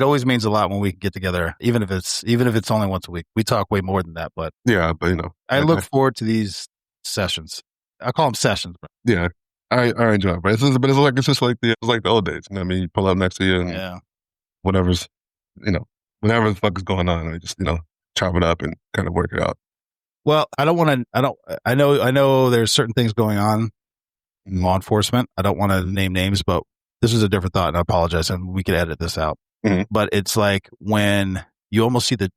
it always means a lot when we get together, even if it's only once a week. We talk way more than that, but yeah, but I look forward to these sessions. I call them sessions, bro. Yeah, I enjoy it, but it's just like the old days. You know what I mean? You pull up next to you and whatever's, whatever the fuck is going on, I just chop it up and kind of work it out. Well, I know there's certain things going on in law enforcement. I don't want to name names, but this is a different thought, and I apologize, and we could edit this out. Mm-hmm. But it's like when you almost see the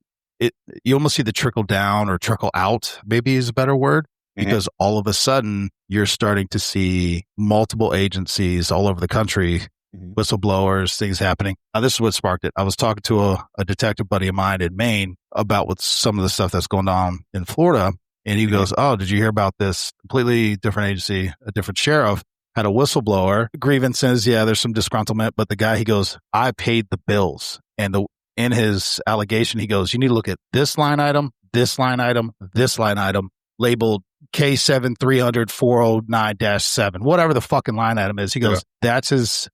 trickle down or trickle out, maybe is a better word, because all of a sudden you're starting to see multiple agencies all over the country, whistleblowers, things happening. This is what sparked it. I was talking to a detective buddy of mine in Maine about with some of the stuff that's going on in Florida. And he goes, "Oh, did you hear about this completely different agency, a different sheriff had a whistleblower grievances? Yeah, there's some disgruntlement, but the guy," he goes, "I paid the bills." And in his allegation, he goes, "You need to look at this line item, this line item, this line item, labeled K7300-409-7, whatever the fucking line item is." He goes, that's his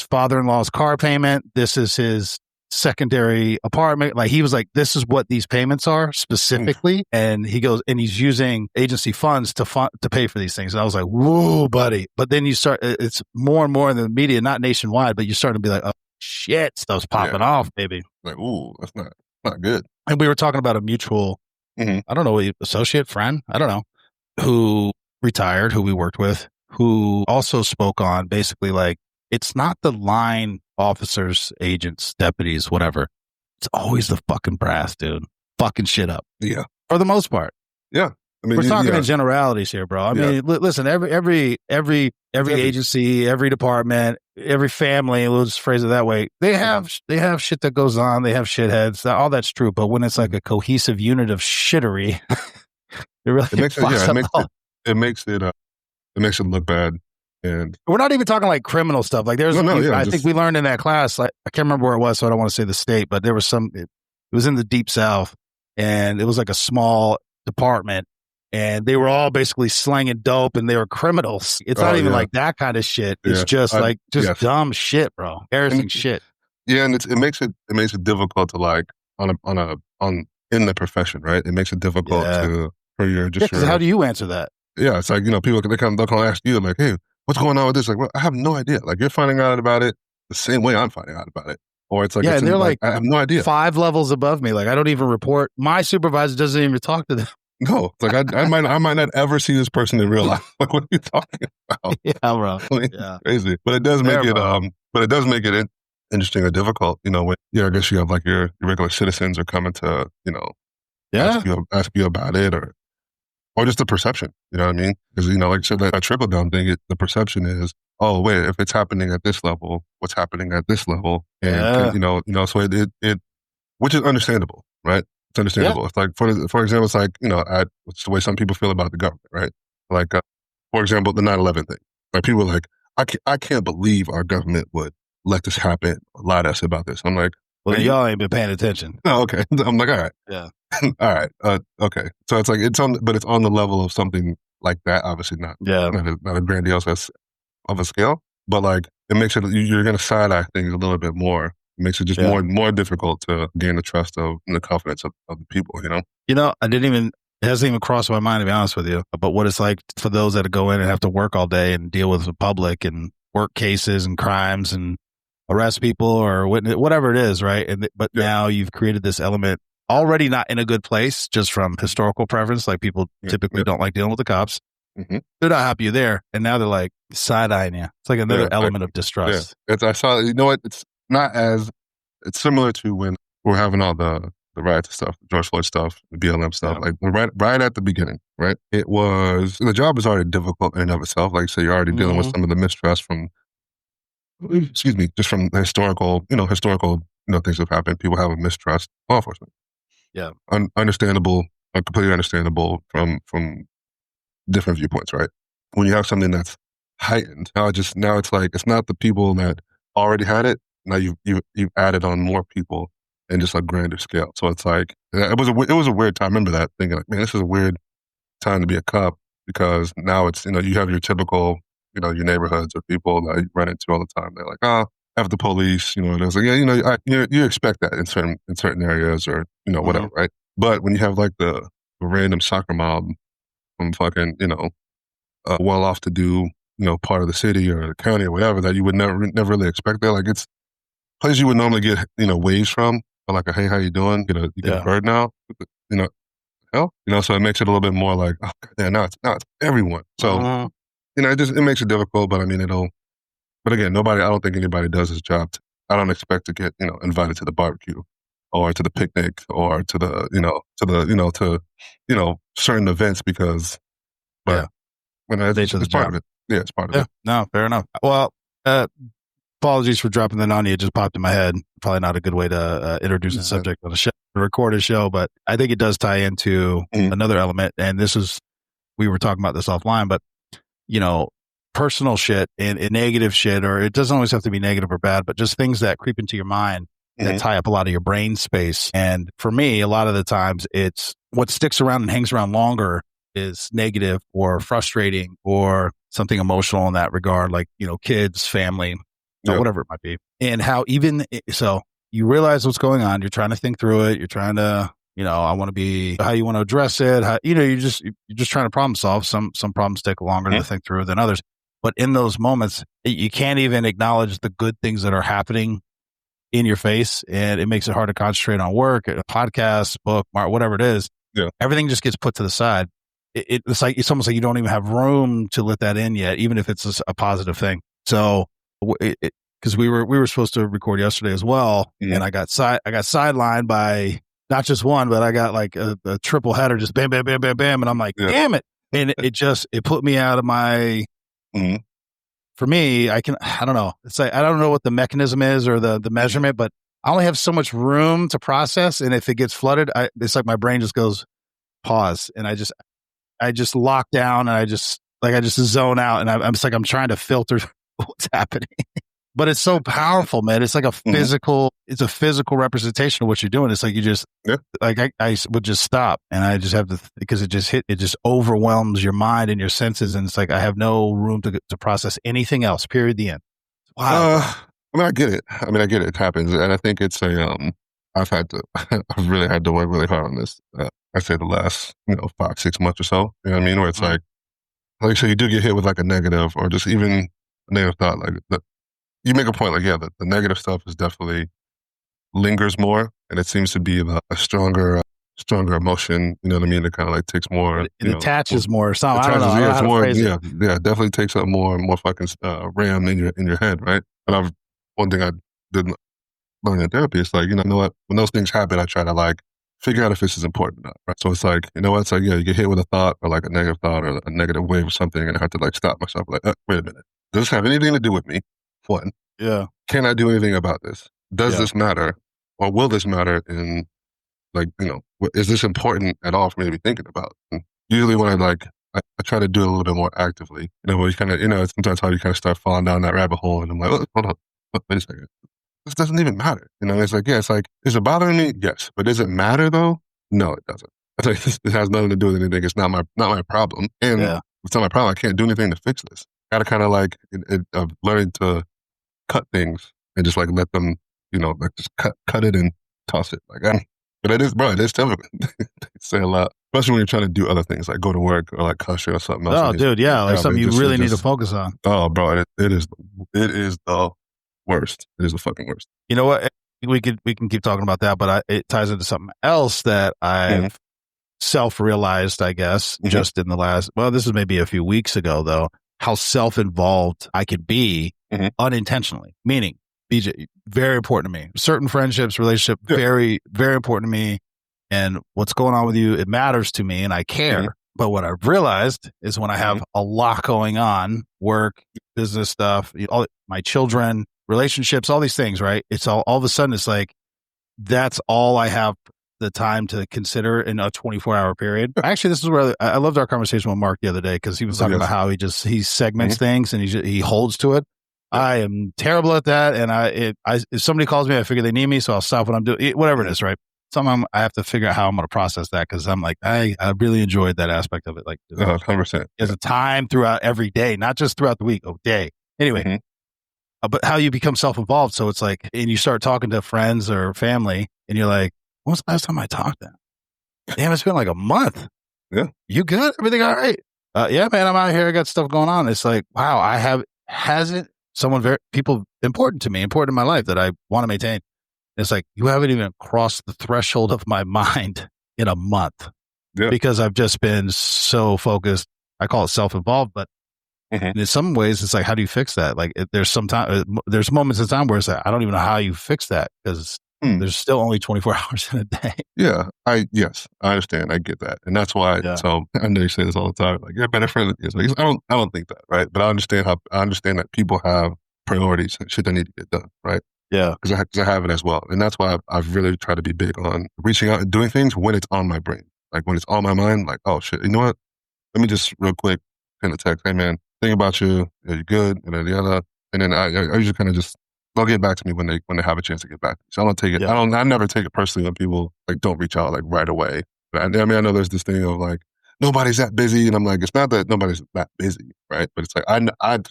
father-in-law's car payment. This is his secondary apartment. Like, he was like, this is what these payments are specifically. And he goes, and he's using agency funds to pay for these things. And I was like, whoa, buddy. But then you start, it's more and more in the media, not nationwide, but you're starting to be like, oh shit, stuff's popping off, baby. Like, ooh, that's not good. And we were talking about a mutual, I don't know, associate, friend, I don't know, who retired, who we worked with, who also spoke on basically like, it's not the line officers, agents, deputies, whatever. It's always the fucking brass, dude. Fucking shit up. Yeah. For the most part. Yeah. I mean, we're talking in generalities here, bro. I mean, listen, every agency, every department, every family, we'll just phrase it that way. They have shit that goes on. They have shitheads. All that's true. But when it's like a cohesive unit of shittery, it makes it look bad. And we're not even talking like criminal stuff. Like I think we learned in that class, like, I can't remember where it was, so I don't want to say the state, but there was it was in the deep South, and it was like a small department, and they were all basically slanging dope, and they were criminals. It's not even like that kind of shit. It's just dumb shit, bro. Embarrassing shit. Yeah, and it makes it difficult to like in the profession, right? It makes it difficult for your just. Because how do you answer that? Yeah, it's like, people they'll come ask you like, hey, what's going on with this? Like, well, I have no idea. Like, you're finding out about it the same way I'm finding out about it. Or it's like, and they're like, I have no idea. 5 levels above me. Like, I don't even report. My supervisor doesn't even talk to them. No, it's like I might not ever see this person in real life. Like, what are you talking about? Yeah, bro. Crazy. But it does make it interesting or difficult. When I guess you have like your regular citizens are coming to ask you about it or just the perception, you know what I mean? Because, like I said, that trickle down thing, the perception is, oh, wait, if it's happening at this level, what's happening at this level? And, so it which is understandable, right? It's understandable. Yeah. It's like, for example, it's like, it's the way some people feel about the government, right? Like, for example, the 9/11 thing. Like, people are like, I can't believe our government would let this happen, or lie to us about this. I'm like, well, y'all ain't been paying attention. Oh, okay. I'm like, all right. Yeah. All right. Okay. So it's like, it's on the level of something like that. Obviously not a grandiose of a scale, but like, it makes it, you're going to side eye things a little bit more. It makes it just more difficult to gain the trust of and the confidence of the people, it hasn't even crossed my mind, to be honest with you, but what it's like for those that go in and have to work all day and deal with the public and work cases and crimes and arrest people or whatever it is, right? But now you've created this element already not in a good place, just from historical preference. Like, people typically don't like dealing with the cops. Mm-hmm. They're not happy you're there, and now they're like side-eyeing you. It's like another element of distrust. Yeah. I saw. You know what? It's similar to when we're having all the riots stuff, the George Floyd stuff, the BLM stuff. Like, right at the beginning, right? It was, the job is already difficult in and of itself. Like, so you're already dealing with some of the mistrust from, just from the historical things that have happened. People have a mistrust law enforcement. Yeah. Understandable, completely understandable from different viewpoints, right? When you have something that's heightened, now it's like, it's not the people that already had it. Now you've added on more people in just a grander scale. So it's like, it was a weird time. I remember that thinking like, man, this is a weird time to be a cop, because now it's, you have your typical, your neighborhoods or people that you run into all the time. They're like, F the police, there's like, you expect that in certain areas or, whatever, right? But when you have like the random soccer mob from fucking, well off to do, part of the city or the county or whatever that you would never really expect that. Like it's places you would normally get, waves from, or like a, hey, how you doing? You get a bird now, hell, so it makes it a little bit more like, oh, yeah, now it's everyone. So, it makes it difficult, but I mean, but again, I don't think anybody does his job. I don't expect to get, invited to the barbecue or to the picnic or to the, certain events because, but it's part of it. Yeah, it's part of it. No, fair enough. Well, apologies for dropping that on you. It just popped in my head. Probably not a good way to introduce the subject on a recorded show, but I think it does tie into another element. And we were talking about this offline, but personal shit and negative shit, or it doesn't always have to be negative or bad, but just things that creep into your mind that tie up a lot of your brain space. And for me, a lot of the times it's what sticks around and hangs around longer is negative or frustrating or something emotional in that regard, like, kids, family, or whatever it might be. And how so you realize what's going on. You're trying to think through it. You're trying to, I want to be how you want to address it. You're just trying to problem solve. Some problems take longer to think through than others. But in those moments, you can't even acknowledge the good things that are happening in your face. And it makes it hard to concentrate on work, a podcast, book, whatever it is. Yeah. Everything just gets put to the side. It's almost like you don't even have room to let that in yet, even if it's a positive thing. So, because we were supposed to record yesterday as well, and I got sidelined by not just one, but I got like a triple header, just bam, bam, bam, bam, bam, and I'm like, damn it! And it put me out of my. For me, I don't know. It's like I don't know what the mechanism is or the measurement, but I only have so much room to process, and if it gets flooded, it's like my brain just goes pause, and I just lock down, and I just zone out, and I'm just like I'm trying to filter what's happening. But it's so powerful, man. It's like it's a physical representation of what you're doing. It's like you just, like I would just stop, and I just have to, because it just overwhelms your mind and your senses. And it's like, I have no room to process anything else, period, the end. Wow. I get it. It happens. And I think it's I've really had to work really hard on this. I'd say the last, 5-6 months or so, you know what I mean? Where it's like so you do get hit with like a negative or just even a negative thought, like you make a point, like, the negative stuff is definitely lingers more, and it seems to be a stronger emotion. You know what I mean? It kind of like takes more. It attaches more. I don't know how to phrase it. It definitely takes up more fucking RAM in your head, right? And one thing I did learn in therapy is like, you know what? When those things happen, I try to like figure out if this is important or not. Right? So it's like, it's like, you get hit with a thought or like a negative thought or a negative wave or something, and I have to like stop myself, like, wait a minute, does this have anything to do with me? One. Yeah. Can I do anything about this? Does this matter? Or will this matter in, like, is this important at all for me to be thinking about? And usually when I try to do it a little bit more actively, where you kind of, it's sometimes how you kind of start falling down that rabbit hole, and I'm like, hold on, wait a second. This doesn't even matter. It's like, is it bothering me? Yes. But does it matter though? No, it doesn't. It's like, it has nothing to do with anything. It's not my problem. And it's not my problem. I can't do anything to fix this. Got to kind of like, learning to cut things and just like let them, like just cut it and toss it. But it is difficult. Say a lot, especially when you're trying to do other things like go to work or like country or something else. Oh, dude, like something you really need to focus on. Oh, bro, it is the worst. It is the fucking worst. You know what? We can keep talking about that, but it ties into something else that I've self-realized, I guess, just in the last. Well, this is maybe a few weeks ago though. How self-involved I could be unintentionally. Meaning, BJ, very important to me. Certain friendships, relationship, very, very important to me. And what's going on with you, it matters to me and I care. But what I've realized is when I have a lot going on, work, business stuff, all my children, relationships, all these things, right? It's all of a sudden, it's like, that's all I have the time to consider in a 24-hour period. Actually, this is where I loved our conversation with Mark the other day, because he was talking about how he segments things and he holds to it. I am terrible at that, and if somebody calls me, I figure they need me, so I'll stop what I'm doing, whatever it is, right? Somehow I have to figure out how I'm going to process that, because I'm like, I really enjoyed that aspect of it. Like, 100%. There's a time throughout every day, not just throughout the week, day. Anyway, but how you become self-involved. So it's like, and you start talking to friends or family and you're like, when was the last time I talked to them? Damn, it's been like a month. Yeah. You good? Everything all right? Yeah, man, I'm out here. I got stuff going on. It's like, wow, people important to me, important in my life that I want to maintain. It's like, you haven't even crossed the threshold of my mind in a month because I've just been so focused. I call it self-involved, but in some ways it's like, how do you fix that? Like there's moments in time where it's like, I don't even know how you fix that because there's still only 24 hours in a day. Yeah. I understand. I get that. And that's why, so I know you say this all the time, like, you're better friend than this. I don't think that, right? But I understand that people have priorities and shit that need to get done, right? Yeah. Because I have it as well. And that's why I've really tried to be big on reaching out and doing things when it's on my brain. Like when it's on my mind, like, oh shit, you know what? Let me just real quick send a text. Hey man, think about you. Are you good? And then the other. And then I usually kind of just, they'll get back to me when they have a chance to get back to me. So I don't take it. Yeah. I never take it personally when people like don't reach out like right away. But I mean, I know there's this thing of like, nobody's that busy. And I'm like, it's not that nobody's that busy, right? But it's like,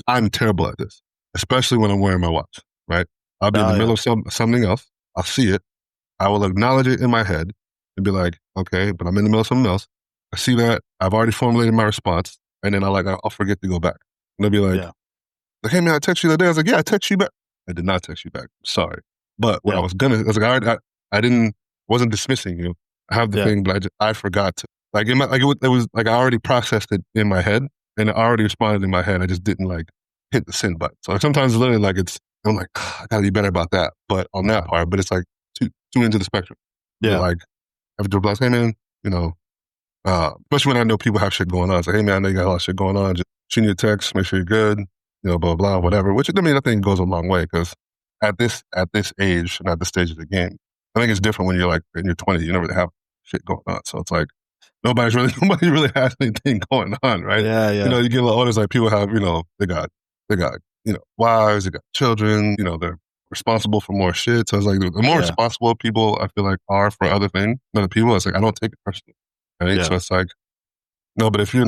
I'm terrible at this, especially when I'm wearing my watch, right? I'll be in the middle of something else. I'll see it. I will acknowledge it in my head and be like, okay, but I'm in the middle of something else. I see that. I've already formulated my response. And then I'll forget to go back. And they'll be like, hey man, I texted you the other day. I was like, yeah, I texted you back. I did not text you back. Sorry. But what I was like, I wasn't dismissing you. I have the thing, but I forgot to. Like, it was like I already processed it in my head and I already responded in my head. I just didn't like hit the send button. So like, sometimes it's literally like I'm like, I gotta be better about that. But on that part, but it's like too into the spectrum. Yeah. Like, I have to be like, hey man, you know, especially when I know people have shit going on. It's like, hey man, I know you got a lot of shit going on. Just shoot you a text, make sure you're good, you know, blah, blah, whatever. Which, I mean, I think goes a long way because at this age and at this stage of the game, I think it's different when you're like in your 20s, you never really have shit going on. So it's like, nobody really has anything going on, right? Yeah. You know, you get a lot of older, like people have, you know, they got, you know, wives, they got children, you know, they're responsible for more shit. So it's like the more responsible people I feel like are for other things, other people, it's like, I don't take it personally. Right? Yeah. So it's like, no, but if you're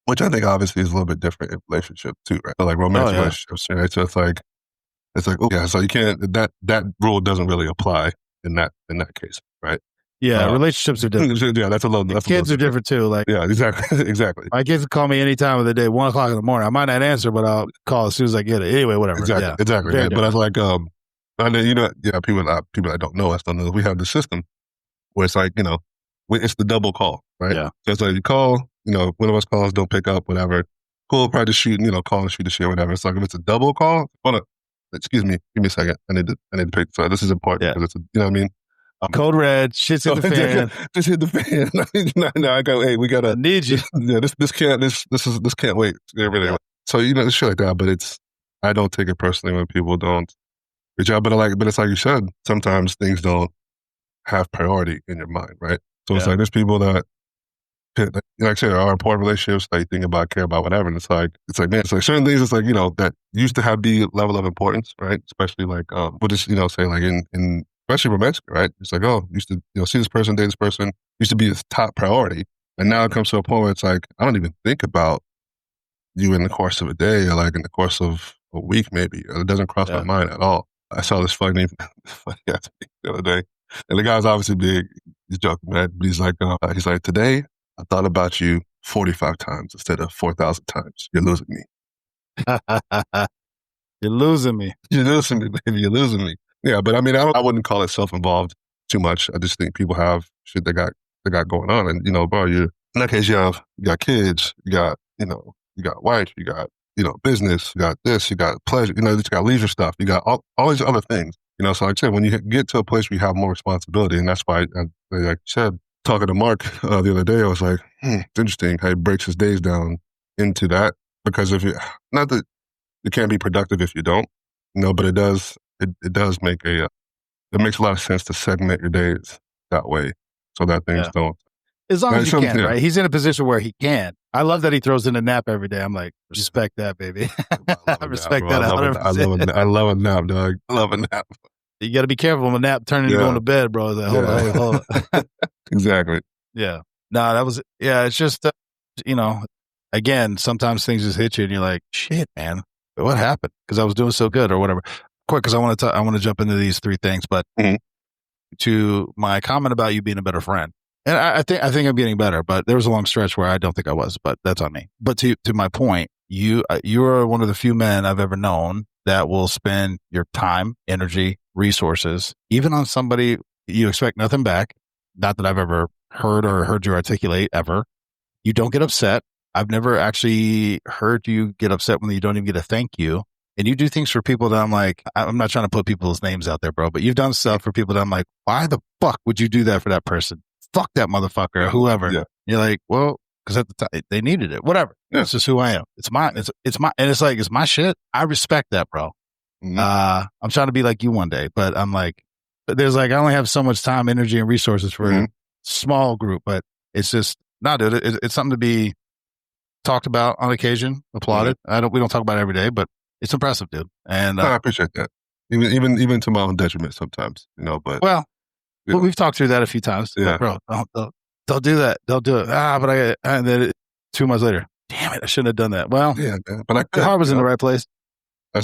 which I think obviously is a little bit different in relationship too, right? So like romantic relationships, right? So it's like, okay, so you can't, that rule doesn't really apply in that case, right? Yeah, relationships are different. Yeah, that's a little. Kids are different too. Like, yeah, exactly. My kids can call me any time of the day, 1:00 in the morning. I might not answer, but I'll call as soon as I get it. Anyway, whatever. Exactly. Right? But I was like, I know, you know, people that don't know us don't know. We have the system where it's like, you know, it's the double call, right? Yeah. So it's like you call, you know, one of us calls, don't pick up, whatever. Cool, probably just shoot, you know, call and shoot the shit, whatever. It's like if it's a double call, excuse me, give me a second. I need to pick. So this is important because it's, you know what I mean? Code red, shit's hit the fan. Just hit the fan. no, I go, hey, we gotta. I need you. Yeah, this can't wait. Really. So, you know, it's shit like that, but I don't take it personally when people don't reach out. But it's like you said, sometimes things don't have priority in your mind, right? So it's like there's people that, like I said, are important relationships that you think about, care about, whatever. And it's like, man, it's like certain things, it's like, you know, that used to have the level of importance, right? Especially like, we'll just, you know, say like in especially romantic, right? It's like, oh, used to, you know, see this person, date this person, used to be his top priority. And now it comes to a point where it's like, I don't even think about you in the course of a day or like in the course of a week, maybe. It doesn't cross my mind at all. I saw this funny ass thing the other day. And the guy's obviously big. He's joking, man. But he's like, today I thought about you 45 times instead of 4,000 times. You're losing me. You're losing me. You're losing me, baby. You're losing me. Yeah, but I mean, I wouldn't call it self-involved too much. I just think people have shit they got going on. And, you know, bro, in that case, you got kids, you got wife, you got, you know, business, you got this, you got pleasure, you know, you got leisure stuff, you got all these other things. You know, so like I said, when you get to a place where you have more responsibility, and that's why, like I said, talking to Mark the other day, I was like, it's interesting how he breaks his days down into that. Because not that you can't be productive if you don't, you know, but it does make it makes a lot of sense to segment your days that way so that things don't. As long as you can, right? He's in a position where he can. I love that he throws in a nap every day. I'm like, respect that, baby. I respect that. I love a nap, dog. I love a nap. You got to be careful when a nap turning into going to bed, bro. Like, hold on. Exactly. Yeah. No, it's just, you know, again, sometimes things just hit you and you're like, shit, man. what happened? Because I was doing so good or whatever. Quick, because I want to jump into these three things, but to my comment about you being a better friend, and I think I'm getting better, but there was a long stretch where I don't think I was, but that's on me. But to my point, you are one of the few men I've ever known that will spend your time, energy, resources, even on somebody you expect nothing back. Not that I've ever heard you articulate ever. You don't get upset. I've never actually heard you get upset when you don't even get a thank you. And you do things for people that I'm like, I'm not trying to put people's names out there, bro, but you've done stuff for people that I'm like, why the fuck would you do that for that person? Fuck that motherfucker or whoever. Yeah. You're like, well, because at the time they needed it, whatever. Yeah. It's just who I am. It's my, and it's like, it's my shit. I respect that, bro. Mm-hmm. I'm trying to be like you one day, but I'm like, there's like, I only have so much time, energy, and resources for a small group, but it's just not, dude. It's something to be talked about on occasion, applauded. We don't talk about it every day, but it's impressive, dude. And I appreciate that. Even to my own detriment sometimes, but we've talked through that a few times. Yeah. Bro, don't do that. Don't do it. But and then 2 months later, damn it, I shouldn't have done that. Well, yeah, but your heart was in the right place.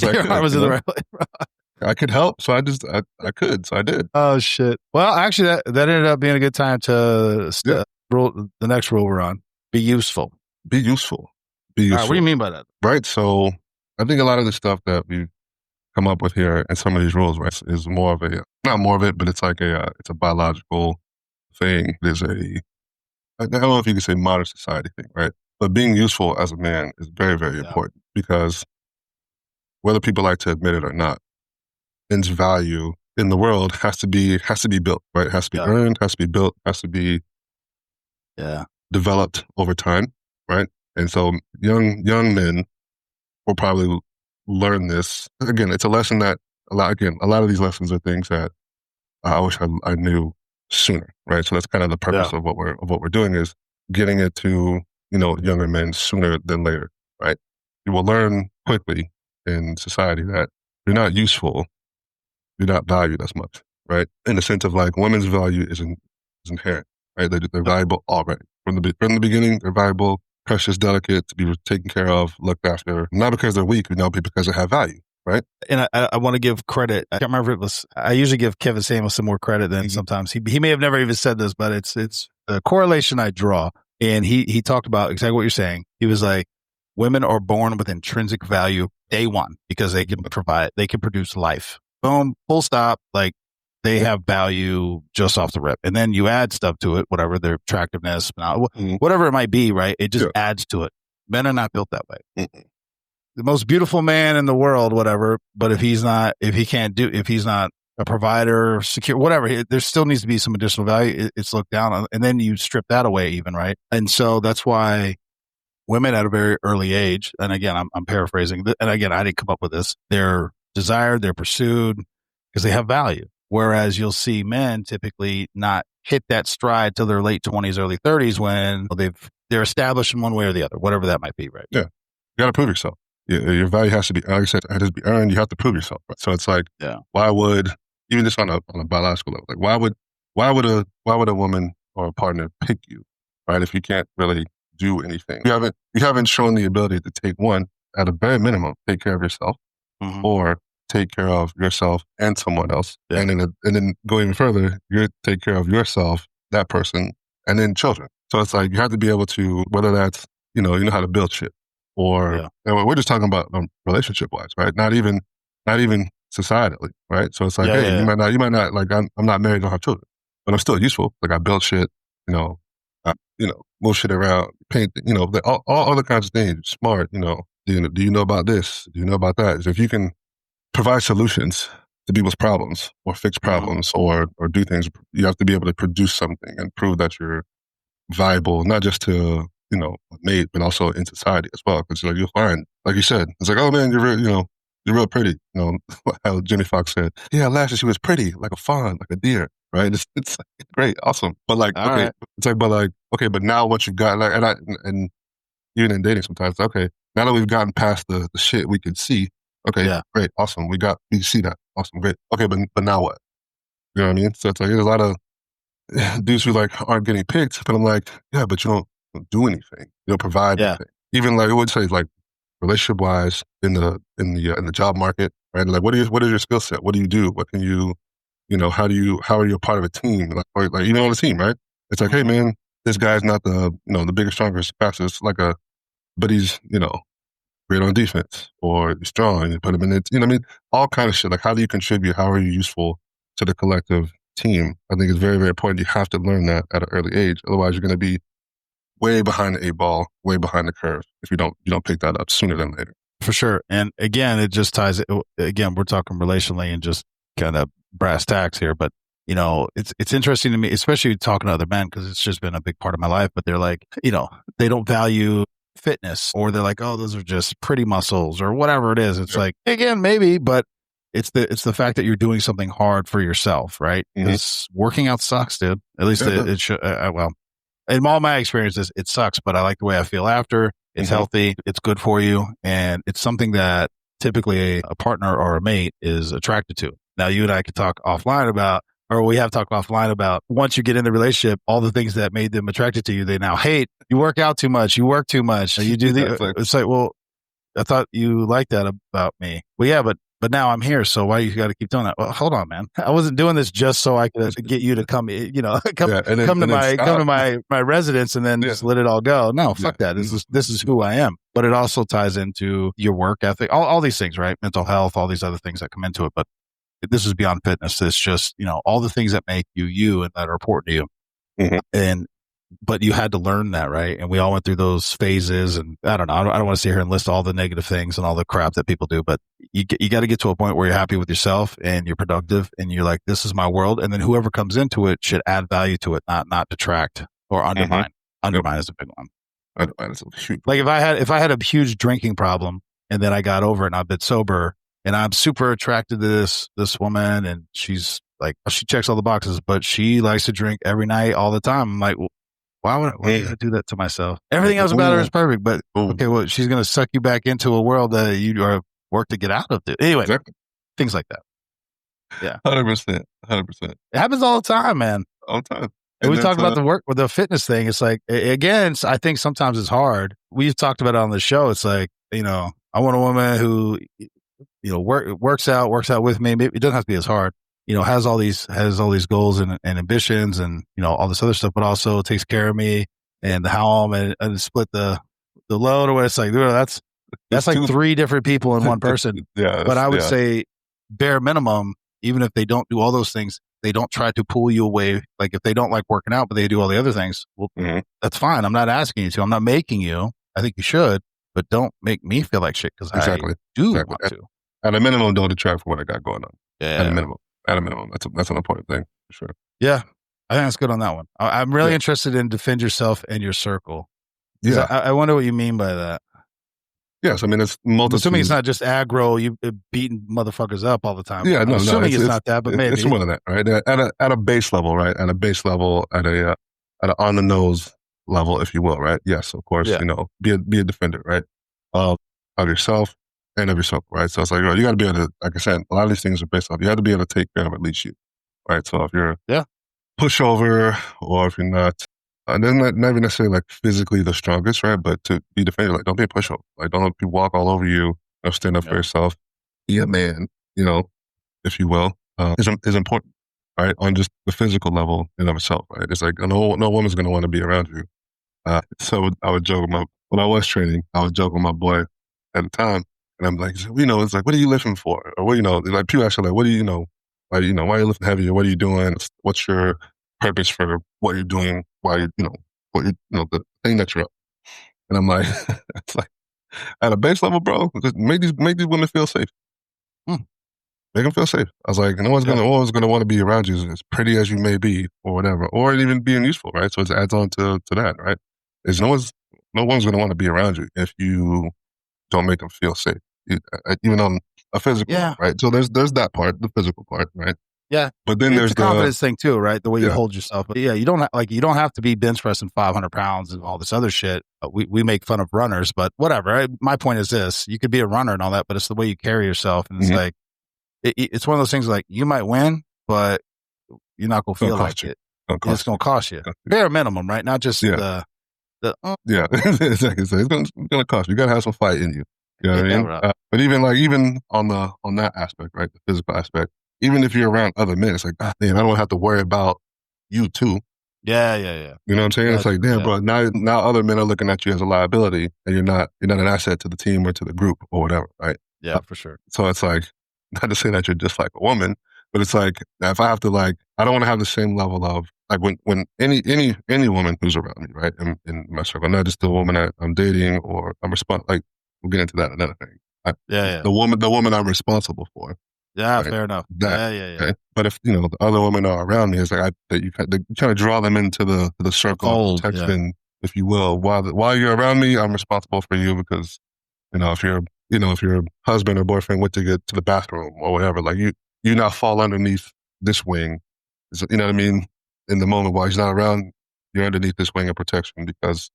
Your heart was in the right place, bro. I could help, so I could, so I did. Oh shit! Well, actually, that ended up being a good time to the next rule we're on. Be useful. Be useful. Be useful. Right, what do you mean by that? Right. So I think a lot of the stuff that we've come up with here and some of these rules, right, is more of not more of it, but it's like it's a biological thing. There's I don't know if you could say modern society thing, right? But being useful as a man is very, very important because whether people like to admit it or not, men's value in the world has to be built, right? It has to be earned, has to be built, has to be developed over time, right? And so young men will probably learn this. Again, it's a lesson that a lot of these lessons are things that I wish I knew sooner, right? So that's kind of the purpose of what we're doing is getting it to younger men sooner than later, right? You will learn quickly in society that you're not useful, you're not valued as much, right? In the sense of like women's value is inherent, right? They're valuable already from the beginning. They're valuable, precious, delicate, to be taken care of, looked after, not because they're weak, but because they have value, right? And I want to give credit. I can't remember if it was, I usually give Kevin Samuelson more credit than sometimes. He may have never even said this, but it's a correlation I draw. And he talked about exactly what you're saying. He was like, women are born with intrinsic value day one because they can produce life. Boom, full stop. Like they have value just off the rip. And then you add stuff to it, whatever their attractiveness, whatever it might be, right? It just adds to it. Men are not built that way. The most beautiful man in the world, whatever. But if he's not a provider, secure, whatever, there still needs to be some additional value. It's looked down on. And then you strip that away even, right? And so that's why women at a very early age, and again, I'm paraphrasing, and again, I didn't come up with this, they're desired, they're pursued because they have value. Whereas you'll see men typically not hit that stride till their late 20s, early 30s when they're established in one way or the other, whatever that might be, right? Yeah. You got to prove yourself. Your value has to be, like I said, it has to be earned. You have to prove yourself. Right? So it's like, why would, even just on a biological level, like why would a woman or a partner pick you, right? If you can't really do anything, you haven't shown the ability to take one, at a bare minimum, take care of yourself, or take care of yourself and someone else, and then go even further, you take care of yourself, that person, and then children. So it's like you have to be able to, whether that's you know how to build shit, or and we're just talking about relationship wise, right? Not even societally, right? So it's like, you might not like I'm not married, don't have children, but I'm still useful. Like I build shit, move shit around, paint, all other kinds of things. Smart, Do you know about this? Do you know about that? So if you can provide solutions to people's problems or fix problems or do things, you have to be able to produce something and prove that you're viable, not just to, a mate, but also in society as well. Because you'll find, like you said, it's like, oh man, you're real pretty. How Jimmy Fox said, yeah, last year she was pretty, like a fawn, like a deer, right? It's like, great, awesome. But like, it's like, but now once you've got like, and even in dating sometimes, okay, now that we've gotten past the shit we could see, okay, great, awesome. We see that, awesome, great. Okay, but now what? You know what I mean? So it's like there's a lot of dudes who like aren't getting picked, but I'm like, yeah, but you don't do anything. You don't provide anything. Even like I would say like relationship wise, in the job market, right? Like, what is your skill set? What do you do? What can you, how are you a part of a team? Like even on a team, right? It's like, hey man, this guy's not the biggest, strongest, fastest, but he's, great on defense, or he's strong. You put him in it, what I mean? All kind of shit. Like, how do you contribute? How are you useful to the collective team? I think it's very, very important. You have to learn that at an early age. Otherwise, you're going to be way behind the eight ball, way behind the curve if you don't pick that up sooner than later. For sure. And again, it just ties, again, we're talking relationally and just kind of brass tacks here, but it's interesting to me, especially talking to other men, because it's just been a big part of my life, but they're like, they don't value fitness, or they're like, oh, those are just pretty muscles or whatever it is. It's like, again, maybe, but it's the fact that you're doing something hard for yourself, right? Because working out sucks, dude. At least it should, well, in all my experiences, it sucks, but I like the way I feel after. It's healthy. It's good for you. And it's something that typically a partner or a mate is attracted to. Now, you and I could talk offline about, or we have talked offline about, once you get in the relationship, all the things that made them attracted to you, they now hate. You work out too much. You work too much. You do it's like, well, I thought you liked that about me. Well, yeah, but now I'm here, so why you got to keep doing that? Well, hold on, man. I wasn't doing this just so I could get you to come to my residence and then just let it all go. No, fuck that. This is who I am. But it also ties into your work ethic, all these things, right? Mental health, all these other things that come into it. But this is beyond fitness. It's just, all the things that make you you and that are important to you. But you had to learn that, right? And we all went through those phases. And I don't know. I don't want to sit here and list all the negative things and all the crap that people do, but you got to get to a point where you're happy with yourself and you're productive and you're like, this is my world. And then whoever comes into it should add value to it, not detract or undermine. Undermine is a big one. Undermine is a huge. Like if I had a huge drinking problem and then I got over it and I've been sober and I'm super attracted to this woman and she's like, she checks all the boxes, but she likes to drink every night all the time. I'm like, well, why would I do that to myself? Everything else about her is perfect, but okay, well, she's going to suck you back into a world that you are work to get out of. Anyway, things like that. Yeah. 100%. It happens all the time, man. All the time. And we talked about the work with the fitness thing. It's like, again, I think sometimes it's hard. We've talked about it on the show. It's like, I want a woman who, works out with me. Maybe it doesn't have to be as hard. Has all these goals and ambitions and, all this other stuff, but also takes care of me and the home and split the load or what. It's like, that's like three different people in one person. But I would say bare minimum, even if they don't do all those things, they don't try to pull you away. Like if they don't like working out, but they do all the other things, well, that's fine. I'm not asking you to, I'm not making you. I think you should, but don't make me feel like shit because I do want to. At a minimum, don't detract from what I got going on. Yeah. At a minimum, that's an important thing for sure. Yeah, I think that's good on that one. I'm really interested in defend yourself and your circle. Yeah, I wonder what you mean by that. Yes, I mean it's multiple. Assuming it's not just aggro, you beating motherfuckers up all the time. Yeah, no, assuming it's not that, but maybe it's more than that, right? At a base level, right? At a base level, at a on the nose level, if you will, right? Yes, of course, be a defender, right? Of yourself and of your circle, right? So it's like, you got to be able to, like I said, a lot of these things are based off, you have to be able to take care of at least you, right? So if you're pushover or if you're not, then not even necessarily like physically the strongest, right? But to be defended, like don't be a pushover. Like don't let people walk all over you, stand up for yourself. Be a man, if you will, is important, right? On just the physical level in of itself, right? It's like no woman's going to want to be around you. So I would joke when I was training, I would joke with my boy at the time. And I'm like, it's like, what are you lifting for? Or like people actually like, what do you know? Why are you lifting heavy? Or what are you doing? What's your purpose for what you're doing? Why the thing that you're up. And I'm like, it's like at a base level, bro, just make these women feel safe. Make them feel safe. I was like, no one's gonna want to be around you as pretty as you may be, or whatever, or even being useful, right? So it adds on to that, right? No one's gonna want to be around you if you don't make them feel safe. Even on a physical, right? So there's that part, the physical part, right? Yeah, but then there's the confidence thing too, right? The way you hold yourself. But you don't have to be bench pressing 500 pounds and all this other shit. We make fun of runners, but whatever. Right? My point is this: you could be a runner and all that, but it's the way you carry yourself, and it's like it's one of those things. Like you might win, but you're not gonna feel like it. It's gonna cost you bare minimum, right? Not just exactly. So it's gonna cost you. You gotta have some fight in you. You know what I mean? But even on that aspect, right, the physical aspect, even if you're around other men, it's like, man, I don't have to worry about you too. Yeah. You know what I'm saying? It's like, damn, bro. Now other men are looking at you as a liability, and you're not an asset to the team or to the group or whatever, right? Yeah, for sure. So it's like, not to say that you're just like a woman, but it's like, if I have to I don't want to have the same level of when any woman who's around me, right, in my circle, not just the woman that I'm dating or I'm we'll get into that another thing. The woman I'm responsible for. Yeah, right? Fair enough. Yeah. Okay? But if the other women are around me, it's like you kind of draw them into the circle of protection, if you will. While you're around me, I'm responsible for you because if your husband or boyfriend went to get to the bathroom or whatever, like you now fall underneath this wing. You know what I mean? In the moment while he's not around, you're underneath this wing of protection because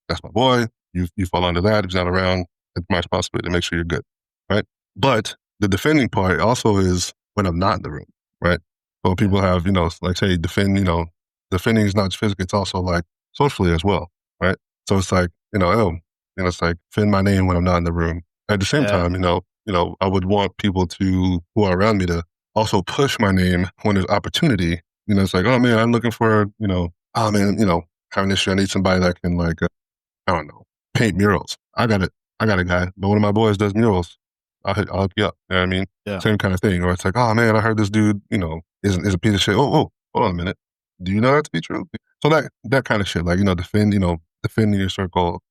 that's my boy. You fall under that. If he's not around, it's my responsibility to make sure you're good, right? But the defending part also is when I'm not in the room, right? So people have, like say defending is not just physically, it's also like socially as well, right? So it's like, it's like defend my name when I'm not in the room. At the same time, I would want people who are around me to also push my name when there's opportunity. It's like, oh man, I'm looking for, having an issue. I need somebody that can I don't know, paint murals. I got a guy, but one of my boys does murals. I'll hook you up. You know what I mean? Yeah. Same kind of thing. Or it's like, oh man, I heard this dude, is a piece of shit. Oh, hold on a minute. Do you know that to be true? So that kind of shit, defending your circle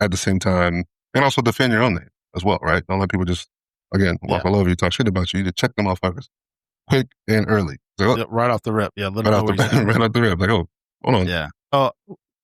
at the same time, and also defend your own name as well, right? Don't let people just, again, walk all over you, talk shit about you. You need to check them motherfuckers quick and early. So, right off the rip. Yeah, right off the rip. Like, oh, hold on. Yeah.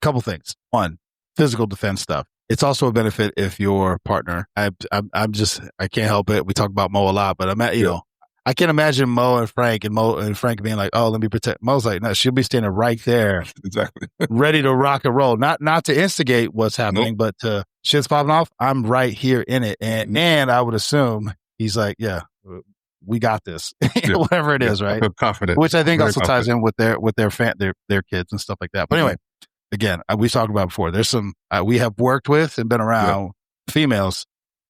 Couple things. One, physical defense stuff. It's also a benefit if your partner. I can't help it. We talk about Mo a lot, but I can't imagine Mo and Frank and Frank being like, "Oh, let me protect." Mo's like, "No, she'll be standing right there, exactly, ready to rock and roll. Not to instigate what's happening, but to shit's popping off. I'm right here in it, and I would assume he's like, "Yeah, we got this," whatever it is, right? I'm confident, which I think also ties in with their kids and stuff like that. But anyway. Again, we talked about before. There's some we have worked with and been around females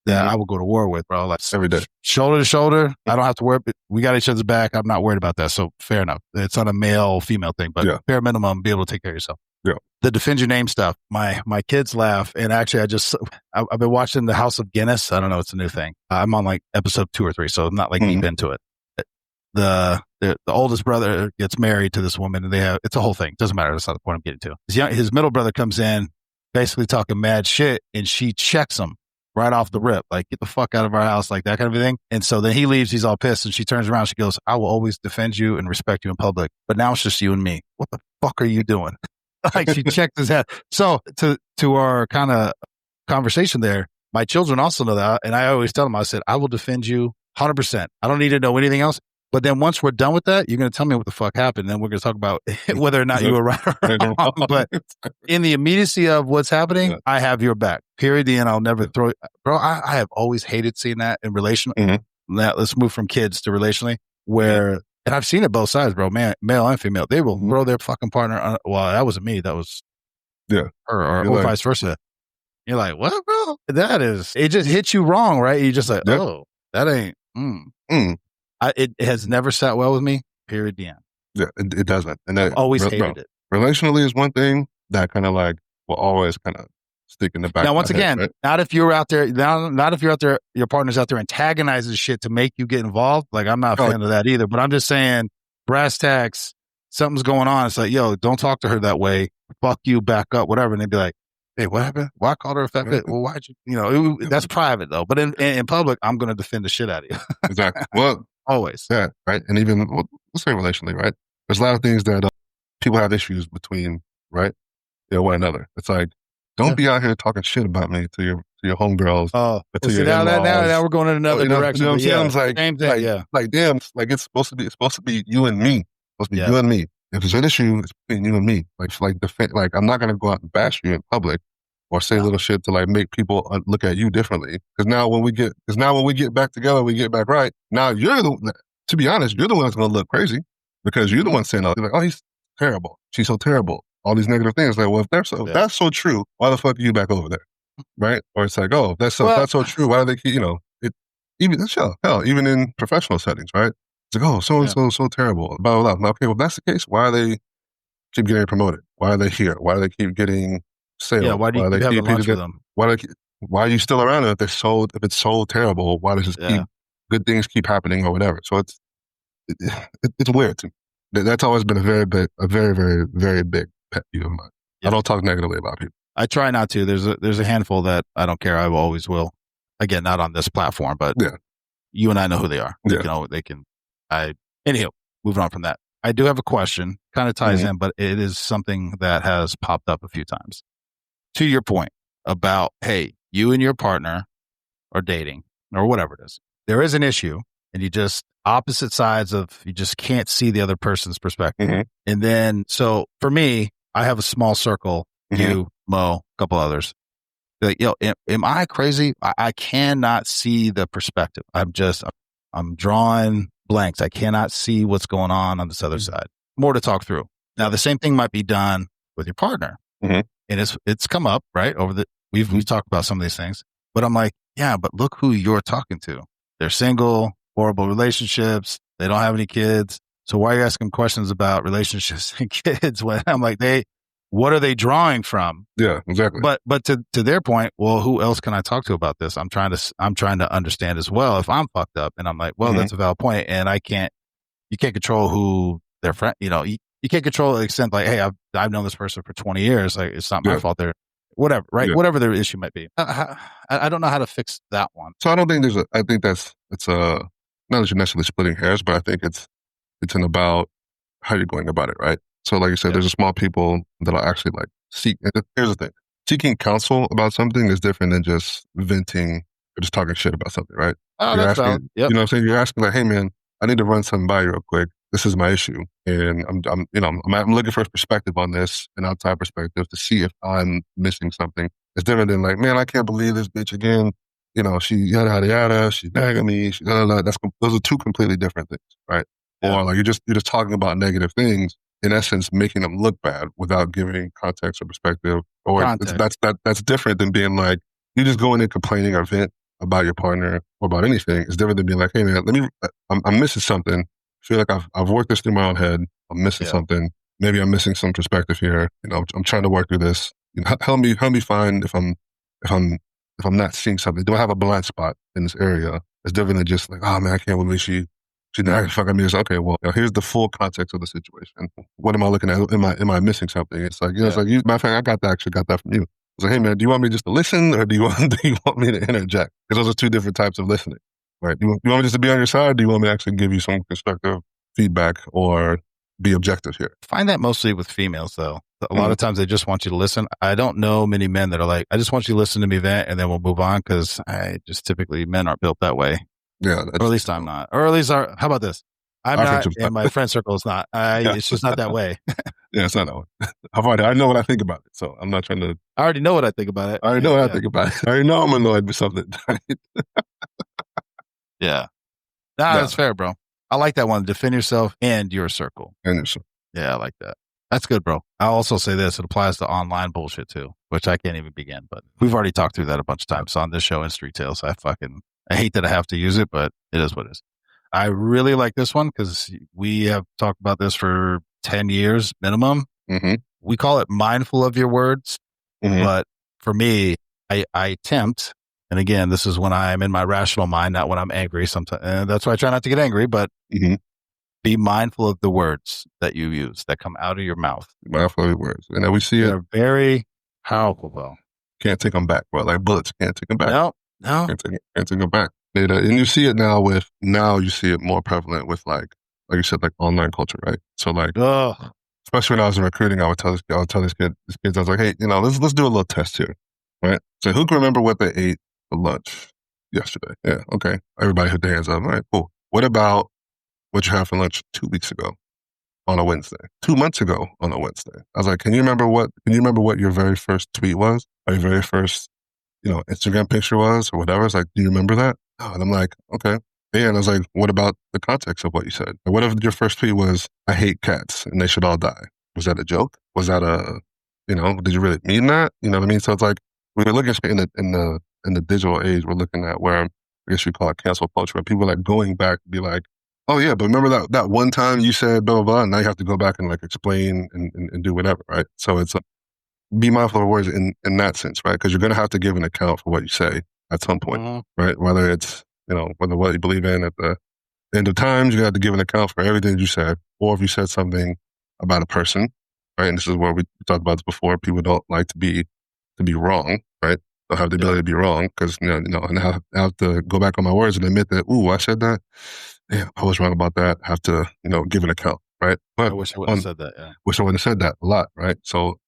that I will go to war with, bro. Like every day, shoulder to shoulder. I don't have to worry. We got each other's back. I'm not worried about that. So fair enough. It's not a male female thing, but bare minimum, be able to take care of yourself. Yeah. The defend your name stuff. My kids laugh, and actually, I've been watching The House of Guinness. I don't know. It's a new thing. I'm on like episode 2 or 3, so I'm not deep into it. The oldest brother gets married to this woman, and it's a whole thing. Doesn't matter. That's not the point I'm getting to. His middle brother comes in, basically talking mad shit, and she checks him right off the rip, like, get the fuck out of our house, like that kind of thing. And so then he leaves. He's all pissed, and she turns around. She goes, "I will always defend you and respect you in public, but now it's just you and me. What the fuck are you doing?" Like, she checked his head. So to our kind of conversation there, my children also know that, and I always tell them, I said, I will defend you 100%. I don't need to know anything else. But then once we're done with that, you're going to tell me what the fuck happened. Then we're going to talk about whether or not you were right or wrong. But in the immediacy of what's happening, I have your back. Period. And I'll never throw it. Bro, I have always hated seeing that in relational. Now, let's move from kids to relationally, where, and I've seen it both sides, bro, man, male and female. They will throw their fucking partner. Well, that wasn't me. That was her or vice versa. You're like, what, bro? It just hits you wrong, right? You're just like, oh, that ain't. It has never sat well with me, period, the end. Yeah, it doesn't. And I've always hated it. Relationally is one thing that kind of will always kind of stick in the back. Now, once again, right? not if you're out there, not if you're out there, your partner's out there antagonizing shit to make you get involved. Like, I'm not a fan of that either, but I'm just saying, brass tacks, something's going on. It's like, yo, don't talk to her that way. Fuck you, back up, whatever. And they'd be like, hey, what happened? Why I called her a fat bitch? Well, why'd you, that's private though. But in public, I'm going to defend the shit out of you. Exactly. Well, always. Yeah, right. And even, let's say relationally, right? There's a lot of things that people have issues between, right? One another. It's like, don't be out here talking shit about me to your homegirls. Oh, now we're going in another direction. You know what I'm saying? I'm like, same thing, like, damn, like it's supposed to be you and me. It's supposed to be you and me. If there's an issue, it's between you and me. Like I'm not gonna go out and bash you in public or say little shit to make people look at you differently. Because now when we get back together, we get back right. Now to be honest, you're the one that's gonna look crazy because you're the one saying, like, oh, he's terrible. She's so terrible. All these negative things. Like, well, if that's so true, why the fuck are you back over there? right? Or it's like, oh, that's so true. Why do they keep, even in professional settings, right? It's like, oh, so-and-so so terrible, blah, blah, blah. Okay, well, if that's the case, why are they keep getting promoted? Why are they here? Why do they keep getting sales? Yeah, why do you keep having lunch with them? Why are you still around if it's so terrible? Why does good things keep happening or whatever? So it's weird to me. That's always been a very, very, very big pet peeve of mine. Yeah. I don't talk negatively about people. I try not to. There's a handful that I don't care. I always will. Again, not on this platform, but you and I know who they are. Anyhow, moving on from that. I do have a question, kind of ties in, but it is something that has popped up a few times. To your point about, hey, you and your partner are dating or whatever it is. There is an issue and you just opposite sides you just can't see the other person's perspective. Mm-hmm. And then, so for me, I have a small circle, you, Mo, a couple others. Like, am I crazy? I cannot see the perspective. I'm drawing blanks. I cannot see what's going on this other side. More to talk through. Now, the same thing might be done with your partner. Mm-hmm. And it's come up, right? We've talked about some of these things, but I'm like, yeah, but look who you're talking to. They're single, horrible relationships. They don't have any kids. So why are you asking questions about relationships and kids when I'm like, what are they drawing from? Yeah, exactly. But to their point, well, who else can I talk to about this? I'm trying to understand as well if I'm fucked up. And I'm like, well, that's a valid point. And you can't control who their friend, you can't control the extent like, hey, I've known this person for 20 years. Like, it's not my fault. They're whatever, right? Yeah. Whatever their issue might be. I don't know how to fix that one. So I don't think I think it's not that you're necessarily splitting hairs, but I think it's about how you're going about it, right? So like you said, there's a small people that'll actually like seek. Here's the thing. Seeking counsel about something is different than just venting or just talking shit about something, right? Oh, that's valid. Yep. You know what I'm saying? You're asking like, hey man, I need to run something by you real quick. This is my issue. And I'm looking for a perspective on this, an outside perspective to see if I'm missing something. It's different than like, man, I can't believe this bitch again. She yada, yada, yada. She's nagging me. Those are two completely different things, right? Yeah. Or like you're just talking about negative things, in essence, making them look bad without giving context or perspective. Or that's different than being like, you just go in and complaining or vent about your partner or about anything. It's different than being like, hey man, I'm missing something. I feel like I've worked this through my own head. I'm missing something. Maybe I'm missing some perspective here. I'm trying to work through this. Help me find if I'm not seeing something. Do I have a blind spot in this area? It's different than just like, oh man, I can't believe she's not fucking me. It's okay. Well, here's the full context of the situation. What am I looking at? Am I missing something? It's like, it's like, matter of fact, I actually got that from you. It's like, hey man, do you want me just to listen or do you want me to interject? Because those are two different types of listening. Right. Do you want me just to be on your side? Or do you want me to actually give you some constructive feedback or be objective here? I find that mostly with females, though. A lot of times they just want you to listen. I don't know many men that are like, I just want you to listen to me vent and then we'll move on because typically men aren't built that way. Yeah. Or at least I'm not. Or at least, how about this? I'm not, and my friend circle is not. It's just not that way. Yeah, it's not that way. I know what I think about it, so I'm not trying to. I already know what I think about it. I already know what I think about it. I already know I'm annoyed with something. Yeah. That's fair, bro. I like that one. Defend yourself and your circle. Yeah, I like that. That's good, bro. I'll also say this. It applies to online bullshit too, which I can't even begin, but we've already talked through that a bunch of times on this show in Street Tales. I hate that I have to use it, but it is what it is. I really like this one because we have talked about this for 10 years minimum. Mm-hmm. We call it mindful of your words, but for me, I attempt. And again, this is when I'm in my rational mind, not when I'm angry. Sometimes, and that's why I try not to get angry, but be mindful of the words that you use that come out of your mouth. Mindful of your words. And we see They're very powerful, though. Can't take them back, bro. Like bullets, can't take them back. No. Can't take them back. And you see it now you see it more prevalent with like you said, like online culture, right? So like, especially when I was in recruiting, I would tell these kids, I was like, hey, let's do a little test here, right? So who can remember what they ate for lunch yesterday? Yeah, okay. Everybody put their hands up. All right, cool. What about what you had for lunch 2 weeks ago on a Wednesday? 2 months ago on a Wednesday? I was like, can you remember what your very first tweet was? Or your very first, Instagram picture was or whatever? It's like, do you remember that? Oh, and I'm like, okay. Yeah, and I was like, what about the context of what you said? Like, what if your first tweet was, I hate cats and they should all die? Was that a joke? Was that did you really mean that? You know what I mean? So it's like, we're looking at in the digital age, we're looking at where I guess you call it cancel culture, where people are like going back to be like, oh yeah, but remember that one time you said blah blah blah, and now you have to go back and like explain and do whatever, right? So it's be mindful of words in that sense, right? Because you're gonna have to give an account for what you say at some point, right? Whether it's whether what you believe in at the end of times, you have to give an account for everything you said, or if you said something about a person, right? And this is where we talked about this before. People don't like to be wrong, right? Don't have the ability to be wrong because and I have to go back on my words and admit that, ooh, I said that. Yeah, I was wrong about that. I have to give an account, right? But I wish I wouldn't have said that. Yeah, wish I wouldn't have said that a lot, right? So,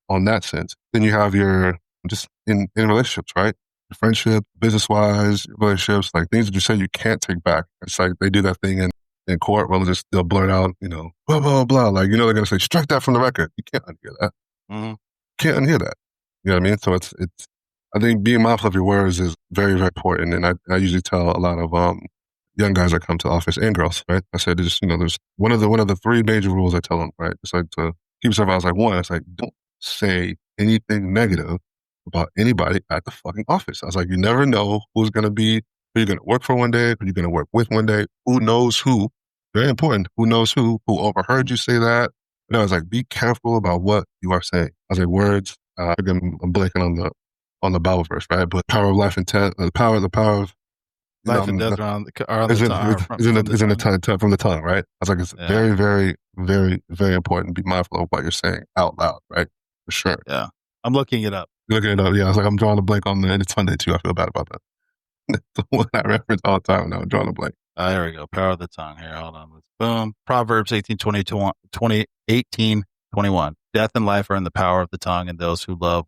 on that sense, then you have your just in relationships, right? Friendship, business wise, relationships, like things that you say you can't take back. It's like they do that thing in court where they'll blurt out, blah, blah, blah. Like, they're going to say, strike that from the record. You can't unhear that. Mm-hmm. Can't unhear that. You know what I mean? So it's, I think being mindful of your words is very, very important. And I usually tell a lot of, young guys that come to the office and girls, right? I said, there's one of the three major rules I tell them, right? It's like to keep yourself, I was like, one, it's like, don't say anything negative about anybody at the fucking office. I was like, you never know who you're going to work for one day, who you're going to work with one day, who knows who. Very important. Who knows who overheard you say that. And I was like, be careful about what you are saying. I was like, words, again, I'm blanking on the Bible verse, right? But power of life and death, the power of life and death are on the tongue. Is in the tongue, from the tongue, right? I was like, it's very, very, very, very important to be mindful of what you're saying out loud, right? For sure. Yeah. I'm looking it up. Looking it up, yeah. I was like, I'm drawing a blank on the, and it's Sunday too. I feel bad about that. That's the one I reference all the time now. I'm drawing a blank. There we go. Power of the tongue. Here, hold on. Boom. Proverbs 18:21. Death and life are in the power of the tongue, and those who love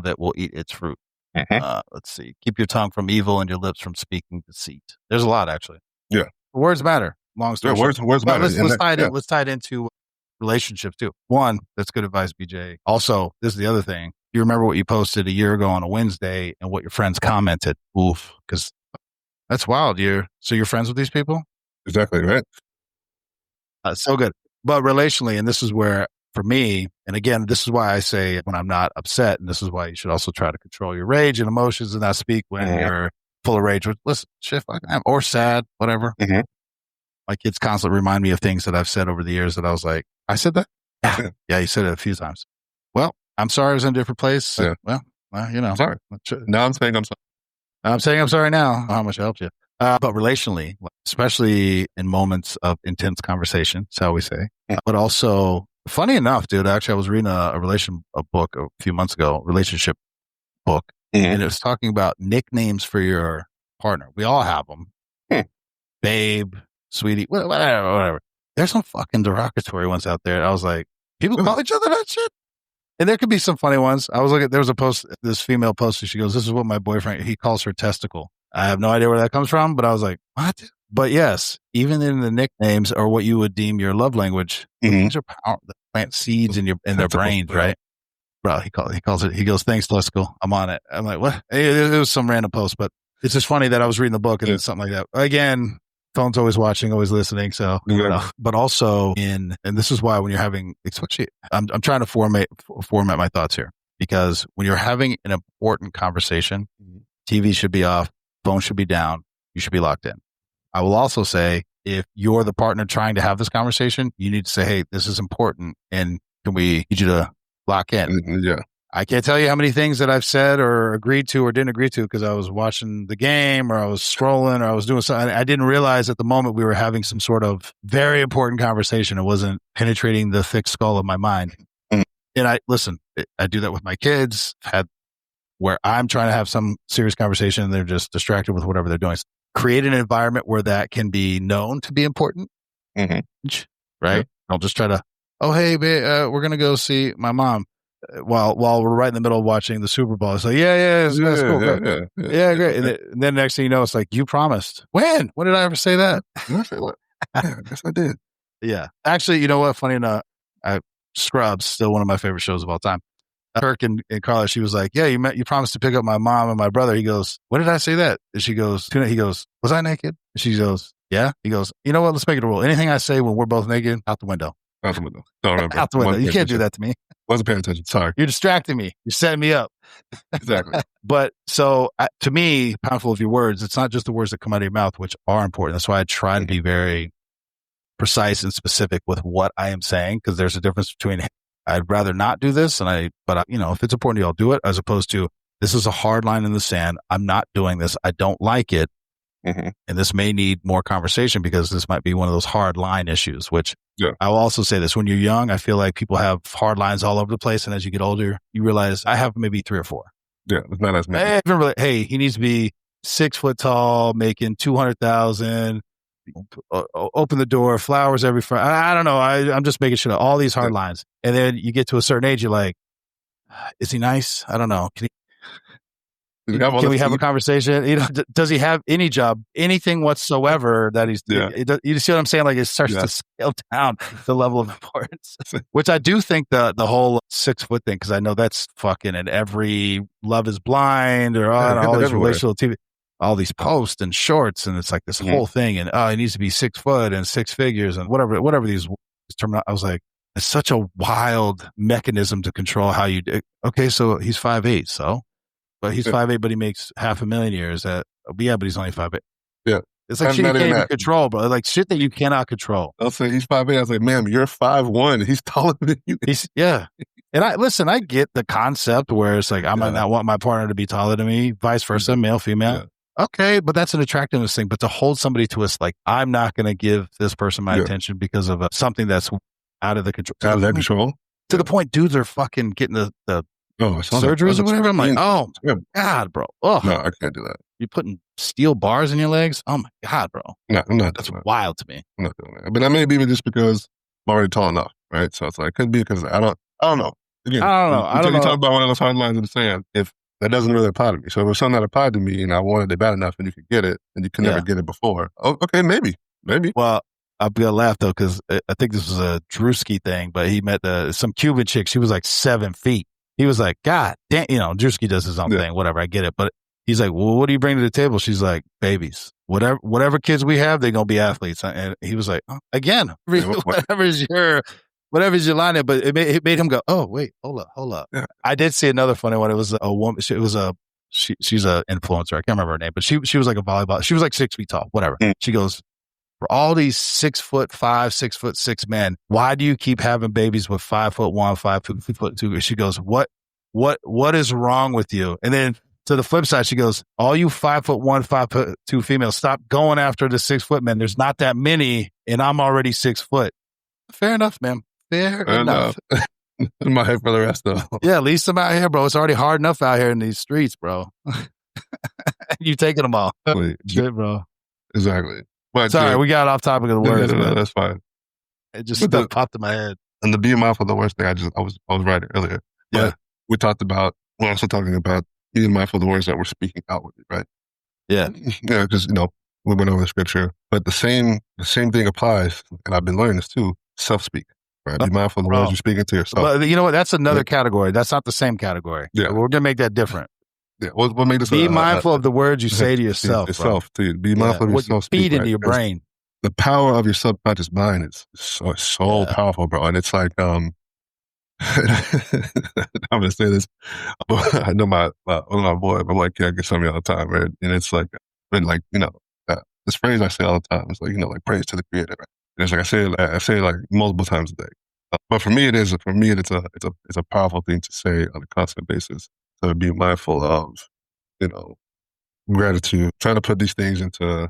it will eat its fruit. Let's see. Keep your tongue from evil and your lips from speaking deceit. There's a lot, actually. Yeah. Words matter. Long story short. Words matter. Let's tie it into relationships too. One, that's good advice, BJ. Also, this is the other thing. You remember what you posted a year ago on a Wednesday and what your friends commented. Oof, because that's wild. So you're friends with these people? Exactly, right? So good. But relationally, and this is where, for me, and again, this is why I say when I'm not upset, and this is why you should also try to control your rage and emotions and not speak when you're full of rage. Listen, shit, or sad, whatever. My kids constantly remind me of things that I've said over the years that I was like, I said that? Yeah, you said it a few times. Well, I'm sorry I was in a different place. Yeah. Well, I'm sorry. Now I'm saying I'm sorry. I'm saying I'm sorry now. How much I helped you. But relationally, especially in moments of intense conversation, shall we say. But also, funny enough, dude, actually, I was reading a book a few months ago, relationship book, and it was talking about nicknames for your partner. We all have them. Babe, sweetie, whatever. There's some fucking derogatory ones out there. I was like, people call each other that shit? And there could be some funny ones. I was looking, there was a post, this female posted, she goes, this is what my boyfriend, he calls her testicle. I have no idea where that comes from, but I was like, what? But yes, even in the nicknames or what you would deem your love language, these are power that plant seeds in their brains, right? Bro, he calls it, he goes, thanks, testicle. I'm on it. I'm like, what? It was some random post, but it's just funny that I was reading the book and it's something like that. Again, phone's always watching, always listening. So, but also and this is why when you're having, especially, I'm trying to format my thoughts here, because when you're having an important conversation, TV should be off, phone should be down, you should be locked in. I will also say, if you're the partner trying to have this conversation, you need to say, hey, this is important, and can we need you to lock in? Yeah. I can't tell you how many things that I've said or agreed to or didn't agree to because I was watching the game or I was scrolling or I was doing something. I didn't realize at the moment we were having some sort of very important conversation. It wasn't penetrating the thick skull of my mind. And I do that with my kids, where I'm trying to have some serious conversation and they're just distracted with whatever they're doing. So create an environment where that can be known to be important, right? Yeah. Don't just try to, oh, hey, babe, we're going to go see my mom. While we're right in the middle of watching the Super Bowl. It's like, that's cool. Yeah, great. And then next thing you know, it's like, you promised. When did I ever say that? Yeah, I guess I did. Yeah. Actually, you know what? Funny enough, Scrubs, still one of my favorite shows of all time. Kirk and Carla, she was like, yeah, you promised to pick up my mom and my brother. He goes, when did I say that? And he goes, was I naked? And she goes, yeah. He goes, you know what? Let's make it a rule. Anything I say when we're both naked, out the window. Out the window. Don't remember. Out the window. You can't do that to me. Wasn't paying attention. Sorry. You're distracting me. You're setting me up. Exactly. But so to me, powerful of your words, it's not just the words that come out of your mouth, which are important. That's why I try to be very precise and specific with what I am saying, because there's a difference between I'd rather not do this, but if it's important to you, I'll do it, as opposed to this is a hard line in the sand. I'm not doing this. I don't like it. And this may need more conversation because this might be one of those hard line issues, which I will also say this. When you're young, I feel like people have hard lines all over the place. And as you get older, you realize I have maybe 3 or 4. Yeah, it's not as many. Hey, he needs to be 6 foot tall, making 200,000. Open the door, flowers every Friday. I don't know. I'm just making sure all these hard lines. And then you get to a certain age, you're like, is he nice? I don't know. Can we have a conversation? Does he have any job, anything whatsoever that he's, you see what I'm saying? Like it starts to scale down the level of importance, which I do think the whole 6 foot thing, because I know that's fucking in every Love is Blind or all these relational TV, all these posts and shorts. And it's like this whole thing. And he needs to be 6 foot and 6 figures and whatever these terms. I was like, it's such a wild mechanism to control how you do. Okay. So he's 5'8". But he's 5'8", but he makes $500,000 a year. But he's only 5'8". Yeah. It's like shit you can't even control, bro. Like shit that you cannot control. I'll say he's 5'8". I was like, man, you're 5'1". He's taller than you. And I get the concept where it's like, I might not want my partner to be taller than me, vice versa, male, female. Yeah. Okay, but that's an attractiveness thing. But to hold somebody to us, like, I'm not going to give this person my attention because of something that's out of the control. Out of their control. To the point, dudes are fucking getting the surgeries or whatever. I'm like, oh my God, bro. Oh, no, I can't do that. You're putting steel bars in your legs? Oh my God, bro. No, I'm not. That's wild to me. I'm not doing that. But I may be just because I'm already tall enough, right? So it's like, it could be because I don't know. Again, I don't know. Until you talk about one of those hard lines in the sand, if that doesn't really apply to me. So if something that applied to me and I wanted it bad enough and you could get it and you could never get it before, okay, maybe. Well, I'm gonna laugh though, because I think this was a Drewski thing, but he met some Cuban chick. She was like 7 feet. He was like, God damn, Drewski does his own thing, whatever. I get it. But he's like, well, what do you bring to the table? She's like, babies. Whatever kids we have, they're going to be athletes. And he was like, again, whatever's your line. But it made him go, oh, wait, hold up. Yeah. I did see another funny one. It was a woman. She's an influencer. I can't remember her name, but she was like a volleyball. She was like 6 feet tall, whatever. She goes, for all these 6'5", 6'6" men, why do you keep having babies with 5'1", 5'2"? She goes, what is wrong with you? And then to the flip side, she goes, all you 5'1", 5'2" females, stop going after the 6 foot men. There's not that many, and I'm already 6 foot. Fair enough, man. Fair enough. I'm out here for the rest though. Yeah, at least I'm out here, bro. It's already hard enough out here in these streets, bro. You taking them all. Shit, bro. Exactly. But sorry, we got off topic of the words. No, that's fine. It just popped in my head. And the being mindful of the words thing, I was writing earlier. But we talked about, we're also talking about being mindful of the words that we're speaking outwardly, right? Yeah. Yeah, because, we went over the scripture. But the same thing applies, and I've been learning this too, self-speak, right? Be mindful of the words you're speaking to yourself. But you know what? That's another category. That's not the same category. Yeah. We're going to make that different. Yeah, we'll make this. Be mindful of the words you say to yourself. Be mindful of yourself. Feed into your brain. The power of your subconscious mind is so powerful, bro. And it's like, I'm gonna say this. I know one of my boys, my boy Ken gets something all the time, right? And it's like, this phrase I say all the time. It's like, like praise to the Creator. Right? And it's like I say it like multiple times a day. But for me, it's a powerful thing to say on a constant basis. To be mindful of, gratitude, trying to put these things into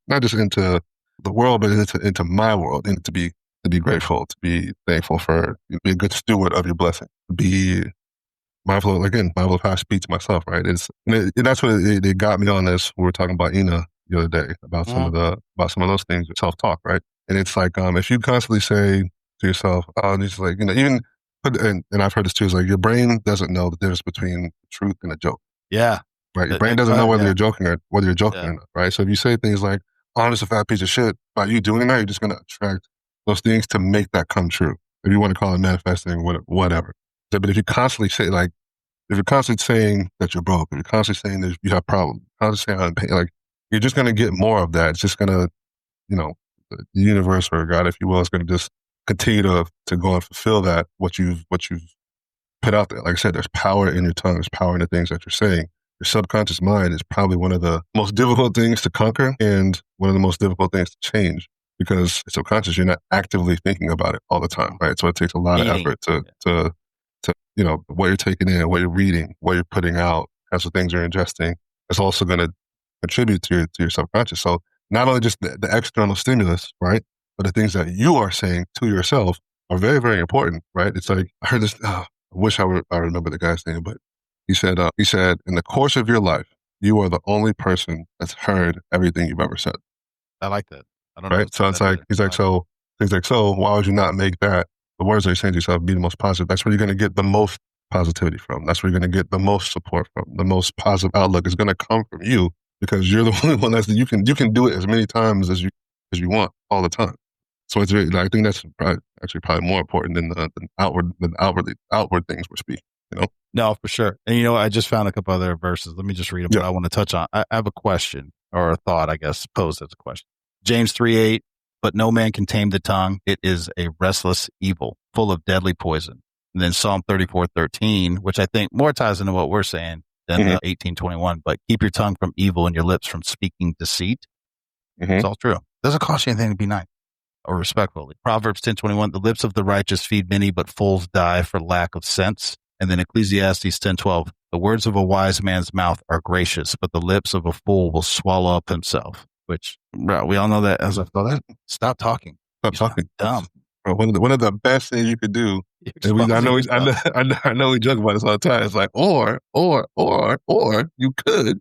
not just into the world, but into my world, and to be grateful, to be thankful for, be a good steward of your blessing, be mindful of how I speak to myself, right? And that's what it got me on this. We were talking about Ina the other day about some of those things, self-talk, right? And it's like, if you constantly say to yourself, just like, even. And I've heard this too, is like your brain doesn't know the difference between truth and a joke. Yeah. Right. Your brain doesn't know whether you're joking or not. Right. So if you say things like, I'm just a fat piece of shit, by you doing that, you're just going to attract those things to make that come true. If you want to call it manifesting, whatever. But if you constantly say, like, if you're constantly saying that you're broke, if you're constantly saying that you have problems, constantly saying I'm like, you're just going to get more of that. It's just going to, the universe or God, if you will, is going to just continue to go and fulfill that, what you've put out there. Like I said, there's power in your tongue. There's power in the things that you're saying. Your subconscious mind is probably one of the most difficult things to conquer and one of the most difficult things to change because it's subconscious. You're not actively thinking about it all the time, right? So it takes a lot of effort to what you're taking in, what you're reading, what you're putting out, as the things you're ingesting. It's also going to contribute to your subconscious. So not only just the external stimulus, right, but the things that you are saying to yourself are very, very important, right? It's like I heard this. I wish I remember the guy's name, but he said, in the course of your life, you are the only person that's heard everything you've ever said. I like that. I don't know. Right. So it's like, he's like, so why would you not make that the words that you're saying to yourself be the most positive? That's where you're going to get the most positivity from. That's where you're going to get the most support from. The most positive outlook is going to come from you because you're the only one you can do it as many times as you want all the time. So it's really, I think that's probably more important than the outward things we're speaking. No, for sure. And I just found a couple other verses. Let me just read them. But I want to touch on. I have a question or a thought, I guess, posed as a question. James 3:8. But no man can tame the tongue. It is a restless evil, full of deadly poison. And then Psalm 34:13, which I think more ties into what we're saying than 18:21. But keep your tongue from evil and your lips from speaking deceit. It's all true. Doesn't cost you anything to be nice or respectful. Proverbs 10:21. The lips of the righteous feed many, but fools die for lack of sense. And then Ecclesiastes 10:12, the words of a wise man's mouth are gracious, but the lips of a fool will swallow up himself. Which, bro, we all know that as a thought. Stop talking. Stop talking. Dumb. Bro, one of the best things you could do. I know we joke about this all the time. It's like, or you could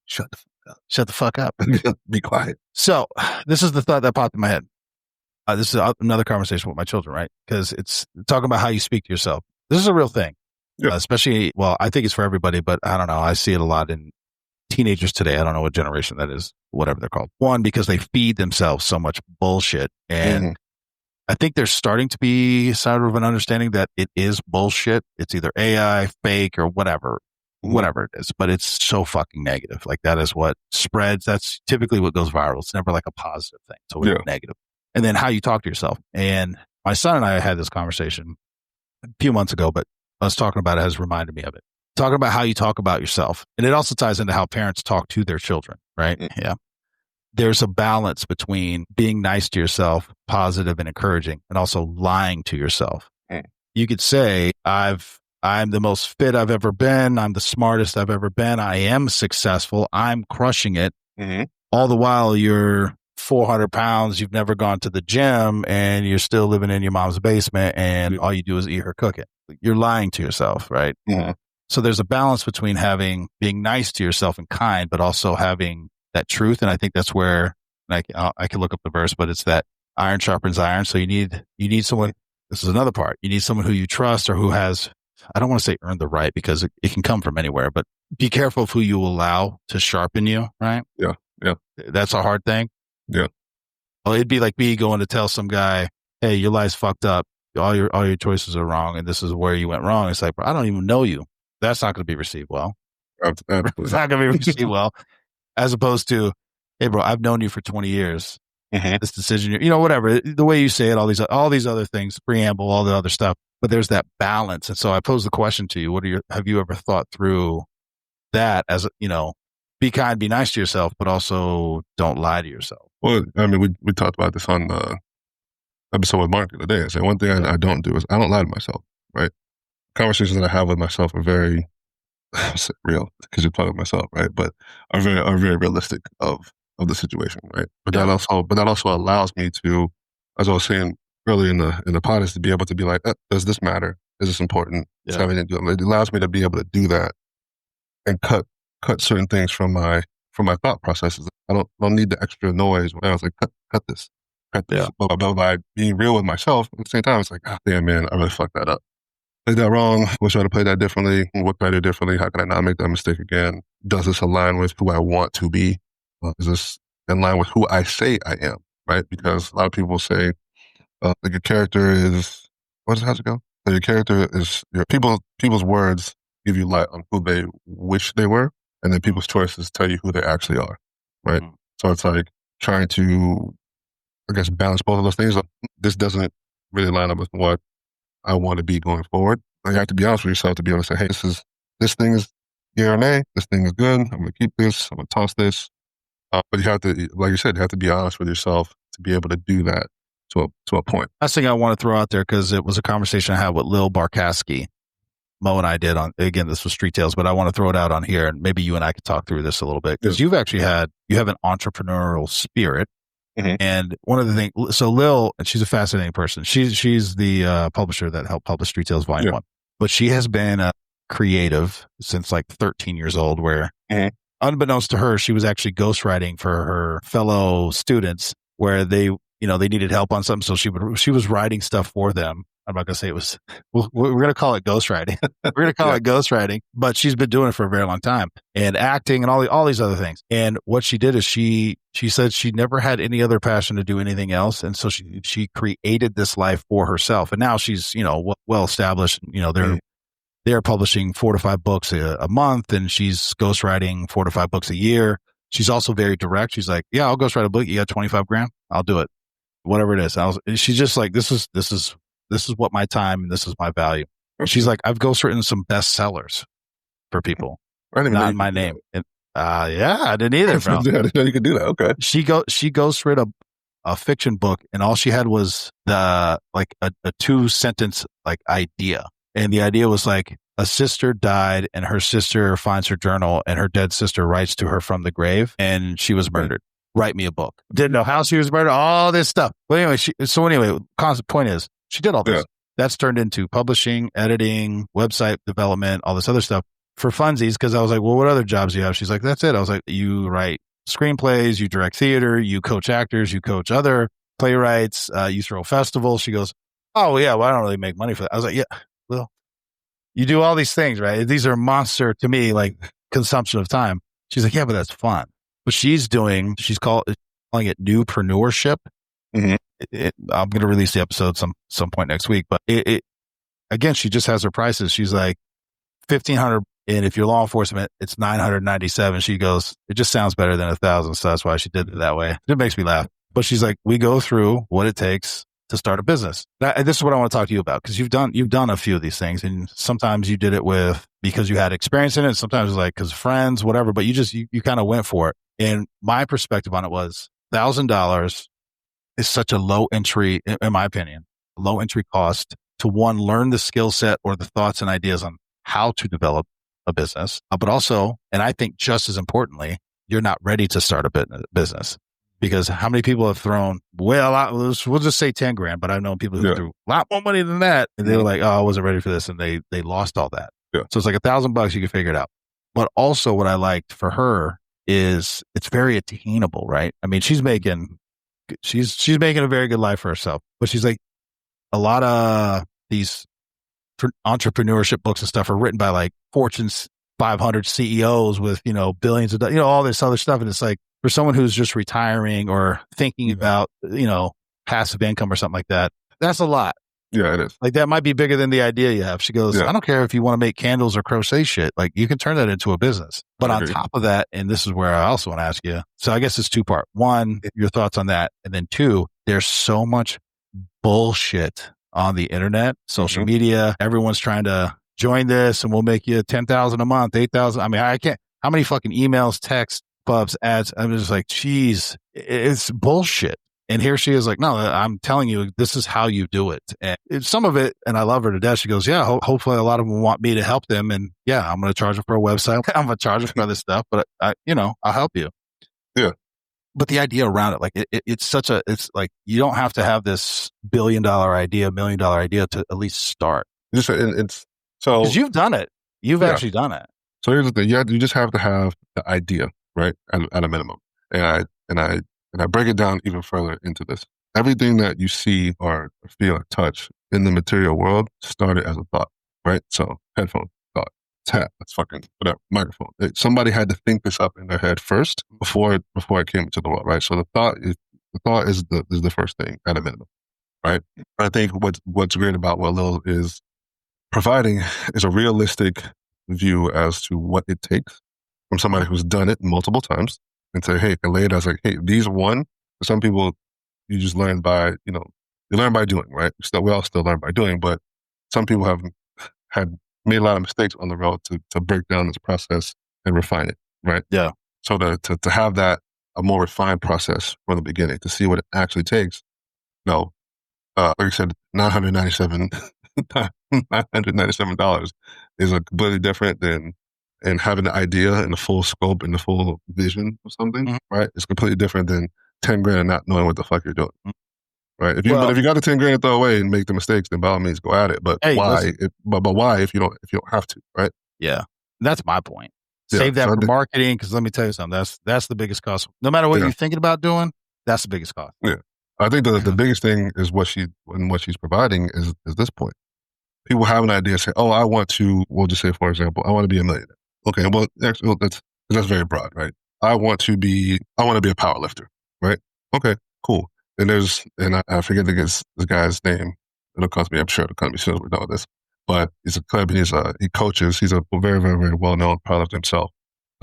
shut the fuck up. Shut the fuck up. Be quiet. So this is the thought that popped in my head. This is another conversation with my children, right? Because it's talking about how you speak to yourself. This is a real thing, especially, well, I think it's for everybody, but I don't know. I see it a lot in teenagers today. I don't know what generation that is, whatever they're called. One, because they feed themselves so much bullshit. And I think there's starting to be sort of an understanding that it is bullshit. It's either AI, fake, or whatever it is, but it's so fucking negative. Like that is what spreads. That's typically what goes viral. It's never like a positive thing. So it's negative. And then how you talk to yourself. And my son and I had this conversation a few months ago, but us talking about it has reminded me of it. Talking about how you talk about yourself. And it also ties into how parents talk to their children, right? Yeah. There's a balance between being nice to yourself, positive and encouraging, and also lying to yourself. You could say, I'm the most fit I've ever been. I'm the smartest I've ever been. I am successful. I'm crushing it. All the while you're 400 pounds, you've never gone to the gym, and you're still living in your mom's basement, and all you do is eat her cooking. You're lying to yourself, right? So there's a balance between being nice to yourself and kind, but also having that truth. And I think that's where I can look up the verse, but it's that iron sharpens iron. So you need someone. This is another part. You need someone who you trust or who has, I don't want to say earned the right because it can come from anywhere, but be careful of who you allow to sharpen you, right? Yeah. That's a hard thing. Yeah. Well, it'd be like me going to tell some guy, hey, your life's fucked up. All your choices are wrong. And this is where you went wrong. It's like, bro, I don't even know you. That's not going to be received well. It's not going to be received well. As opposed to, hey, bro, I've known you for 20 years. This decision, whatever, the way you say it, all these other things, preamble, all the other stuff. But there's that balance. And so I pose the question to you, have you ever thought through that as, be kind, be nice to yourself, but also don't lie to yourself? Well, I mean, we talked about this on the episode with Mark the other day. I said one thing I don't do is I don't lie to myself, right? Conversations that I have with myself are very real because you're talking with myself, right? But are very realistic of the situation, right? But that also allows me to, as I was saying earlier in the pod, is to be able to be like, does this matter? Is this important? It allows me to be able to do that and cut certain things from my thought processes. I don't need the extra noise. I was like, cut this. Yeah. But by being real with myself at the same time, it's like, damn man, I really fucked that up. Played that wrong. Wish I would have played that differently. What could I do differently? How can I not make that mistake again? Does this align with who I want to be? Is this in line with who I say I am? Right? Because a lot of people say, like your character is, how's it go? So your character is, people's words give you light on who they wish they were, and then people's choices tell you who they actually are. Right? So it's like trying to, I guess, balance both of those things. This doesn't really line up with what I want to be going forward. You have to be honest with yourself to be able to say, hey, this thing is yeah or nay. This thing is good. I'm going to keep this. I'm going to toss this. But you have to, like you said, you have to be honest with yourself to be able to do that to a point. Last thing I want to throw out there, because it was a conversation I had with Lil Barkowski. Mo and I did on, again, this was Street Tales, but I want to throw it out on here, and maybe you and I could talk through this a little bit, because you have an entrepreneurial spirit. Mm-hmm. And one of the things, so Lil, and she's a fascinating person. She's the publisher that helped publish Street Tales Volume 1, but she has been a creative since like 13 years old, where unbeknownst to her, she was actually ghostwriting for her fellow students, where they needed help on something. So she was writing stuff for them. I'm not going to say it was, we're going to call it ghostwriting. We're going to call it ghostwriting, but she's been doing it for a very long time, and acting and all these other things. And what she did is she said she never had any other passion to do anything else. And so she created this life for herself. And now she's, well established, they're publishing 4 to 5 books a month, and she's ghostwriting 4 to 5 books a year. She's also very direct. She's like, yeah, I'll ghostwrite a book. You got 25 grand? I'll do it. Whatever it is. She's just like, this is what my time and this is my value. Okay. She's like, I've ghostwritten some bestsellers for people. Not in my name. And, I didn't either, bro. I didn't know you could do that. Okay. She ghostwrote a fiction book, and all she had was a 2-sentence idea. And the idea was like, a sister died and her sister finds her journal, and her dead sister writes to her from the grave, and she was murdered. Write me a book. Didn't know how she was murdered, all this stuff. But anyway, constant point is, she did all this. Yeah. That's turned into publishing, editing, website development, all this other stuff for funsies. Because I was like, well, what other jobs do you have? She's like, that's it. I was like, you write screenplays, you direct theater, you coach actors, you coach other playwrights, you throw festivals. She goes, oh yeah, well, I don't really make money for that. I was like, yeah, well, you do all these things, right? These are monster to me, like consumption of time. She's like, yeah, but that's fun. But she's calling it newpreneurship. Mm-hmm. I'm going to release the episode some point next week, but again, she just has her prices. She's like $1,500, and if you're law enforcement, it's $997. She goes, it just sounds better than $1,000, so that's why she did it that way. It makes me laugh. But she's like, we go through what it takes to start a business. This is what I want to talk to you about, because you've done a few of these things, and sometimes you did it because you had experience in it. Sometimes it's like because friends, whatever. But you kind of went for it. And my perspective on it was $1,000 is such a low entry, in my opinion, low entry cost to learn the skill set or the thoughts and ideas on how to develop a business. But also, and I think just as importantly, you're not ready to start a business, because how many people have thrown, we'll just say 10 grand, but I've known people who threw a lot more money than that. And they were like, oh, I wasn't ready for this. And they lost all that. Yeah. So it's like $1,000, you can figure it out. But also what I liked for her is it's very attainable, right? I mean, she's making a very good life for herself, but she's like, a lot of these entrepreneurship books and stuff are written by like Fortune 500 CEOs with, billions of, all this other stuff. And it's like, for someone who's just retiring or thinking about, passive income or something like that, that's a lot. Yeah, it is. Like that might be bigger than the idea you have. She goes, I don't care if you want to make candles or crochet shit. Like you can turn that into a business. But on top of that, and this is where I also want to ask you. So I guess it's 2-part. 1, your thoughts on that. And then 2, there's so much bullshit on the internet, social media. Everyone's trying to join this and we'll make you $10,000 a month, $8,000. I mean, I can't, how many fucking emails, texts, pubs, ads? I'm just like, geez, it's bullshit. And here she is like, no, I'm telling you, this is how you do it. And some of it, and I love her to death. She goes, yeah, hopefully a lot of them want me to help them. And yeah, I'm going to charge them for a website. I'm going to charge them for other stuff, but I'll help you. Yeah. But the idea around it, like it's like, you don't have to have this $1 billion idea, $1 million idea to at least start. It's so, because you've done it. You've actually done it. So here's the thing. You just have to have the idea, right? At a minimum. And I break it down even further into this. Everything that you see or feel or touch in the material world started as a thought, right? So headphone, thought, tap, that's fucking whatever, microphone. Somebody had to think this up in their head first before it came into the world, right? So the thought is the first thing at a minimum, right? I think what's great about what Lil is providing is a realistic view as to what it takes from somebody who's done it multiple times. And say, hey, and lay it as like, hey, these for some people, you just learn by, you learn by doing, right? We all still learn by doing, but some people have had made a lot of mistakes on the road to break down this process and refine it, right? Yeah. So to have that a more refined process from the beginning, to see what it actually takes. No, like I said, $997 is a completely different than and having the idea and the full scope and the full vision of something, right? It's completely different than 10 grand and not knowing what the fuck you're doing. Right. But if you got the 10 grand to throw away and make the mistakes, then by all means go at it. But why? But why if you don't have to, right? Yeah. That's my point. Save that for marketing, because let me tell you something. That's the biggest cost. No matter what you're thinking about doing, that's the biggest cost. Yeah. I think the biggest thing is what she's providing is this point. People have an idea, say, oh, I want to, we'll just say, for example, I want to be a millionaire. Okay, well, actually, that's very broad, right? I want to be a power lifter, right? Okay, cool. And I forget this guy's name. It'll come to me, I'm sure it'll come to me as soon as we're done with this. But he's a club, and he coaches. He's a very, very, very well-known powerlifter himself.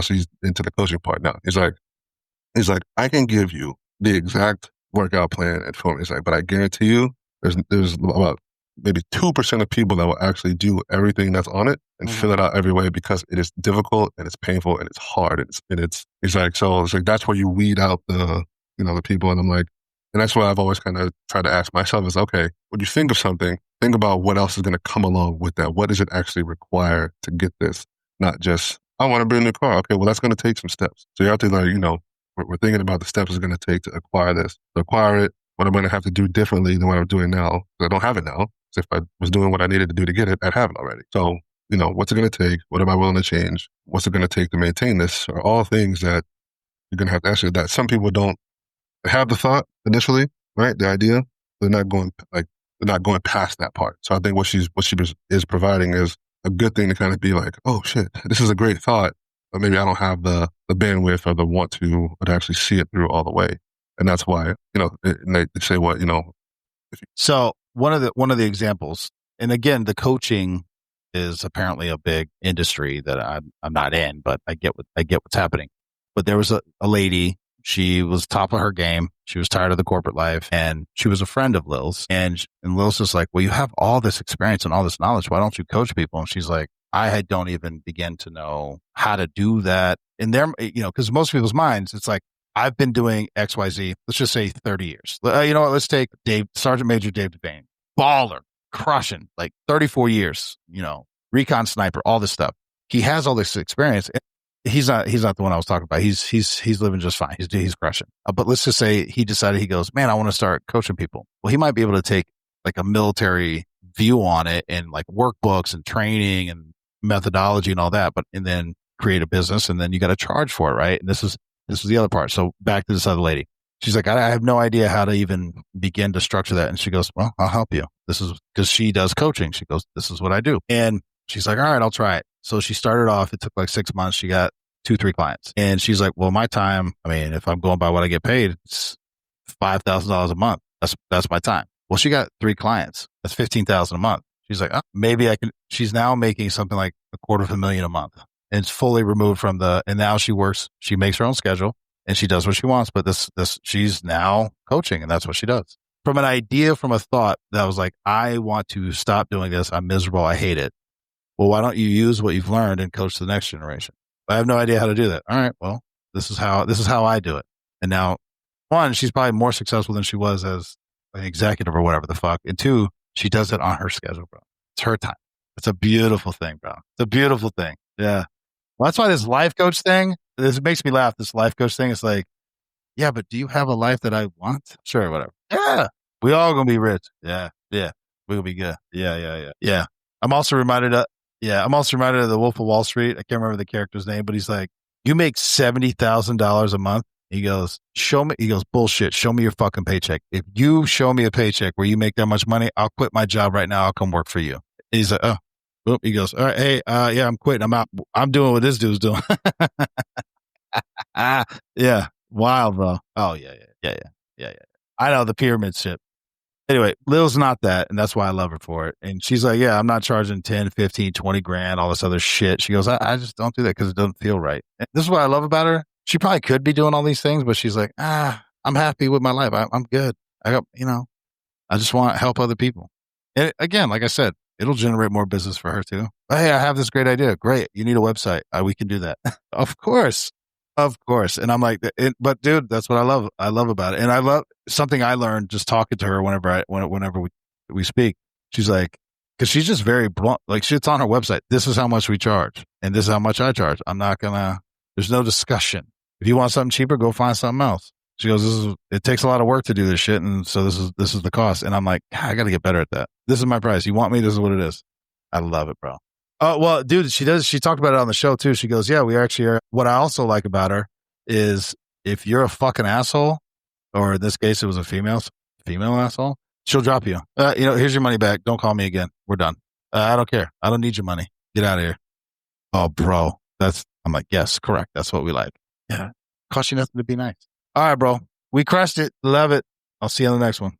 So he's into the coaching part now. He's like, I can give you the exact workout plan and form. He's like, but I guarantee you, there's about maybe 2% of people that will actually do everything that's on it and fill it out every way, because it is difficult and it's painful and it's hard. It's like, so it's like, that's where you weed out the people. And I'm like, and that's what I've always kind of tried to ask myself is, okay, when you think of something, think about what else is going to come along with that. What does it actually require to get this? Not just, I want to bring a new car. Okay, well, that's going to take some steps. So you have to we're thinking about the steps it's going to take to acquire this. To acquire it, what I'm going to have to do differently than what I'm doing now. I don't have it now. So if I was doing what I needed to do to get it, I'd have it already. So, what's it going to take? What am I willing to change? What's it going to take to maintain this? Are all things that you're going to have to ask you, that some people don't have the thought initially, right? The idea, they're not going past that part. So I think what she is providing is a good thing to kind of be like, oh shit, this is a great thought, but maybe I don't have the bandwidth or the want to actually see it through all the way. And that's why, they say what, So one of the examples, and again, the coaching is apparently a big industry that I'm not in, but I get what's happening. But there was a lady, she was top of her game. She was tired of the corporate life, and she was a friend of Lil's. And Lil's just like, well, you have all this experience and all this knowledge. Why don't you coach people? And she's like, I don't even begin to know how to do that. In their, because most people's minds, it's like, I've been doing XYZ, let's just say 30 years. You know what? Let's take Sergeant Major Dave Devane, baller, crushing, like 34 years, recon sniper, all this stuff. He has all this experience. He's not the one I was talking about. He's living just fine. He's crushing. But let's just say he decided, he goes, man, I want to start coaching people. Well, he might be able to take like a military view on it and like workbooks and training and methodology and all that, and then create a business, and then you got to charge for it, right? And this is the other part. So back to this other lady. She's like, I have no idea how to even begin to structure that. And she goes, well, I'll help you. This is because she does coaching. She goes, this is what I do. And she's like, all right, I'll try it. So she started off, it took like 6 months. She got 2-3 clients. And she's like, well, my time, I mean, if I'm going by what I get paid, it's $5,000 a month. That's my time. Well, she got 3 clients. That's $15,000 a month. She's like, oh, maybe I can. She's now making something like $250,000 a month. And it's fully removed from and now she makes her own schedule and she does what she wants, but she's now coaching, and that's what she does. From an idea, from a thought that was like, I want to stop doing this. I'm miserable. I hate it. Well, why don't you use what you've learned and coach the next generation? I have no idea how to do that. All right. Well, this is how I do it. And now, 1, she's probably more successful than she was as an executive or whatever the fuck. And 2, she does it on her schedule, bro. It's her time. It's a beautiful thing, bro. It's a beautiful thing. Yeah. Well, that's why this life coach thing, this makes me laugh. This life coach thing is like, yeah, but do you have a life that I want? Sure, whatever. Yeah. We all going to be rich. Yeah. Yeah. We'll be good. Yeah. I'm also reminded of the Wolf of Wall Street. I can't remember the character's name, but he's like, you make $70,000 a month. He goes, bullshit. Show me your fucking paycheck. If you show me a paycheck where you make that much money, I'll quit my job right now. I'll come work for you. And he's like, oh. Boop, he goes, all right, hey, yeah, I'm quitting. I'm out. I'm doing what this dude's doing. Yeah. Wild, bro. Oh, yeah. I know, the pyramid shit. Anyway, Lil's not that, and that's why I love her for it. And she's like, yeah, I'm not charging 10, 15, 20 grand, all this other shit. She goes, I just don't do that because it doesn't feel right. And this is what I love about her. She probably could be doing all these things, but she's like, I'm happy with my life. I'm good. I just want to help other people. And again, like I said, It'll generate more business for her too. Hey, I have this great idea. Great. You need a website. We can do that. Of course. Of course. And I'm like, but dude, that's what I love. I love about it. And I love something I learned just talking to her whenever we speak. She's like, cause she's just very blunt. Like it's on her website. This is how much we charge and this is how much I charge. There's no discussion. If you want something cheaper, go find something else. She goes, it takes a lot of work to do this shit. And so this is the cost. And I'm like, I got to get better at that. This is my price. You want me? This is what it is. I love it, bro. Oh, well, dude, she talked about it on the show too. She goes, yeah, we actually are. What I also like about her is if you're a fucking asshole, or in this case, it was a female asshole, she'll drop you. Here's your money back. Don't call me again. We're done. I don't care. I don't need your money. Get out of here. Oh, bro. I'm like, yes, correct. That's what we like. Yeah. Cost you nothing to be nice. All right, bro. We crushed it. Love it. I'll see you on the next one.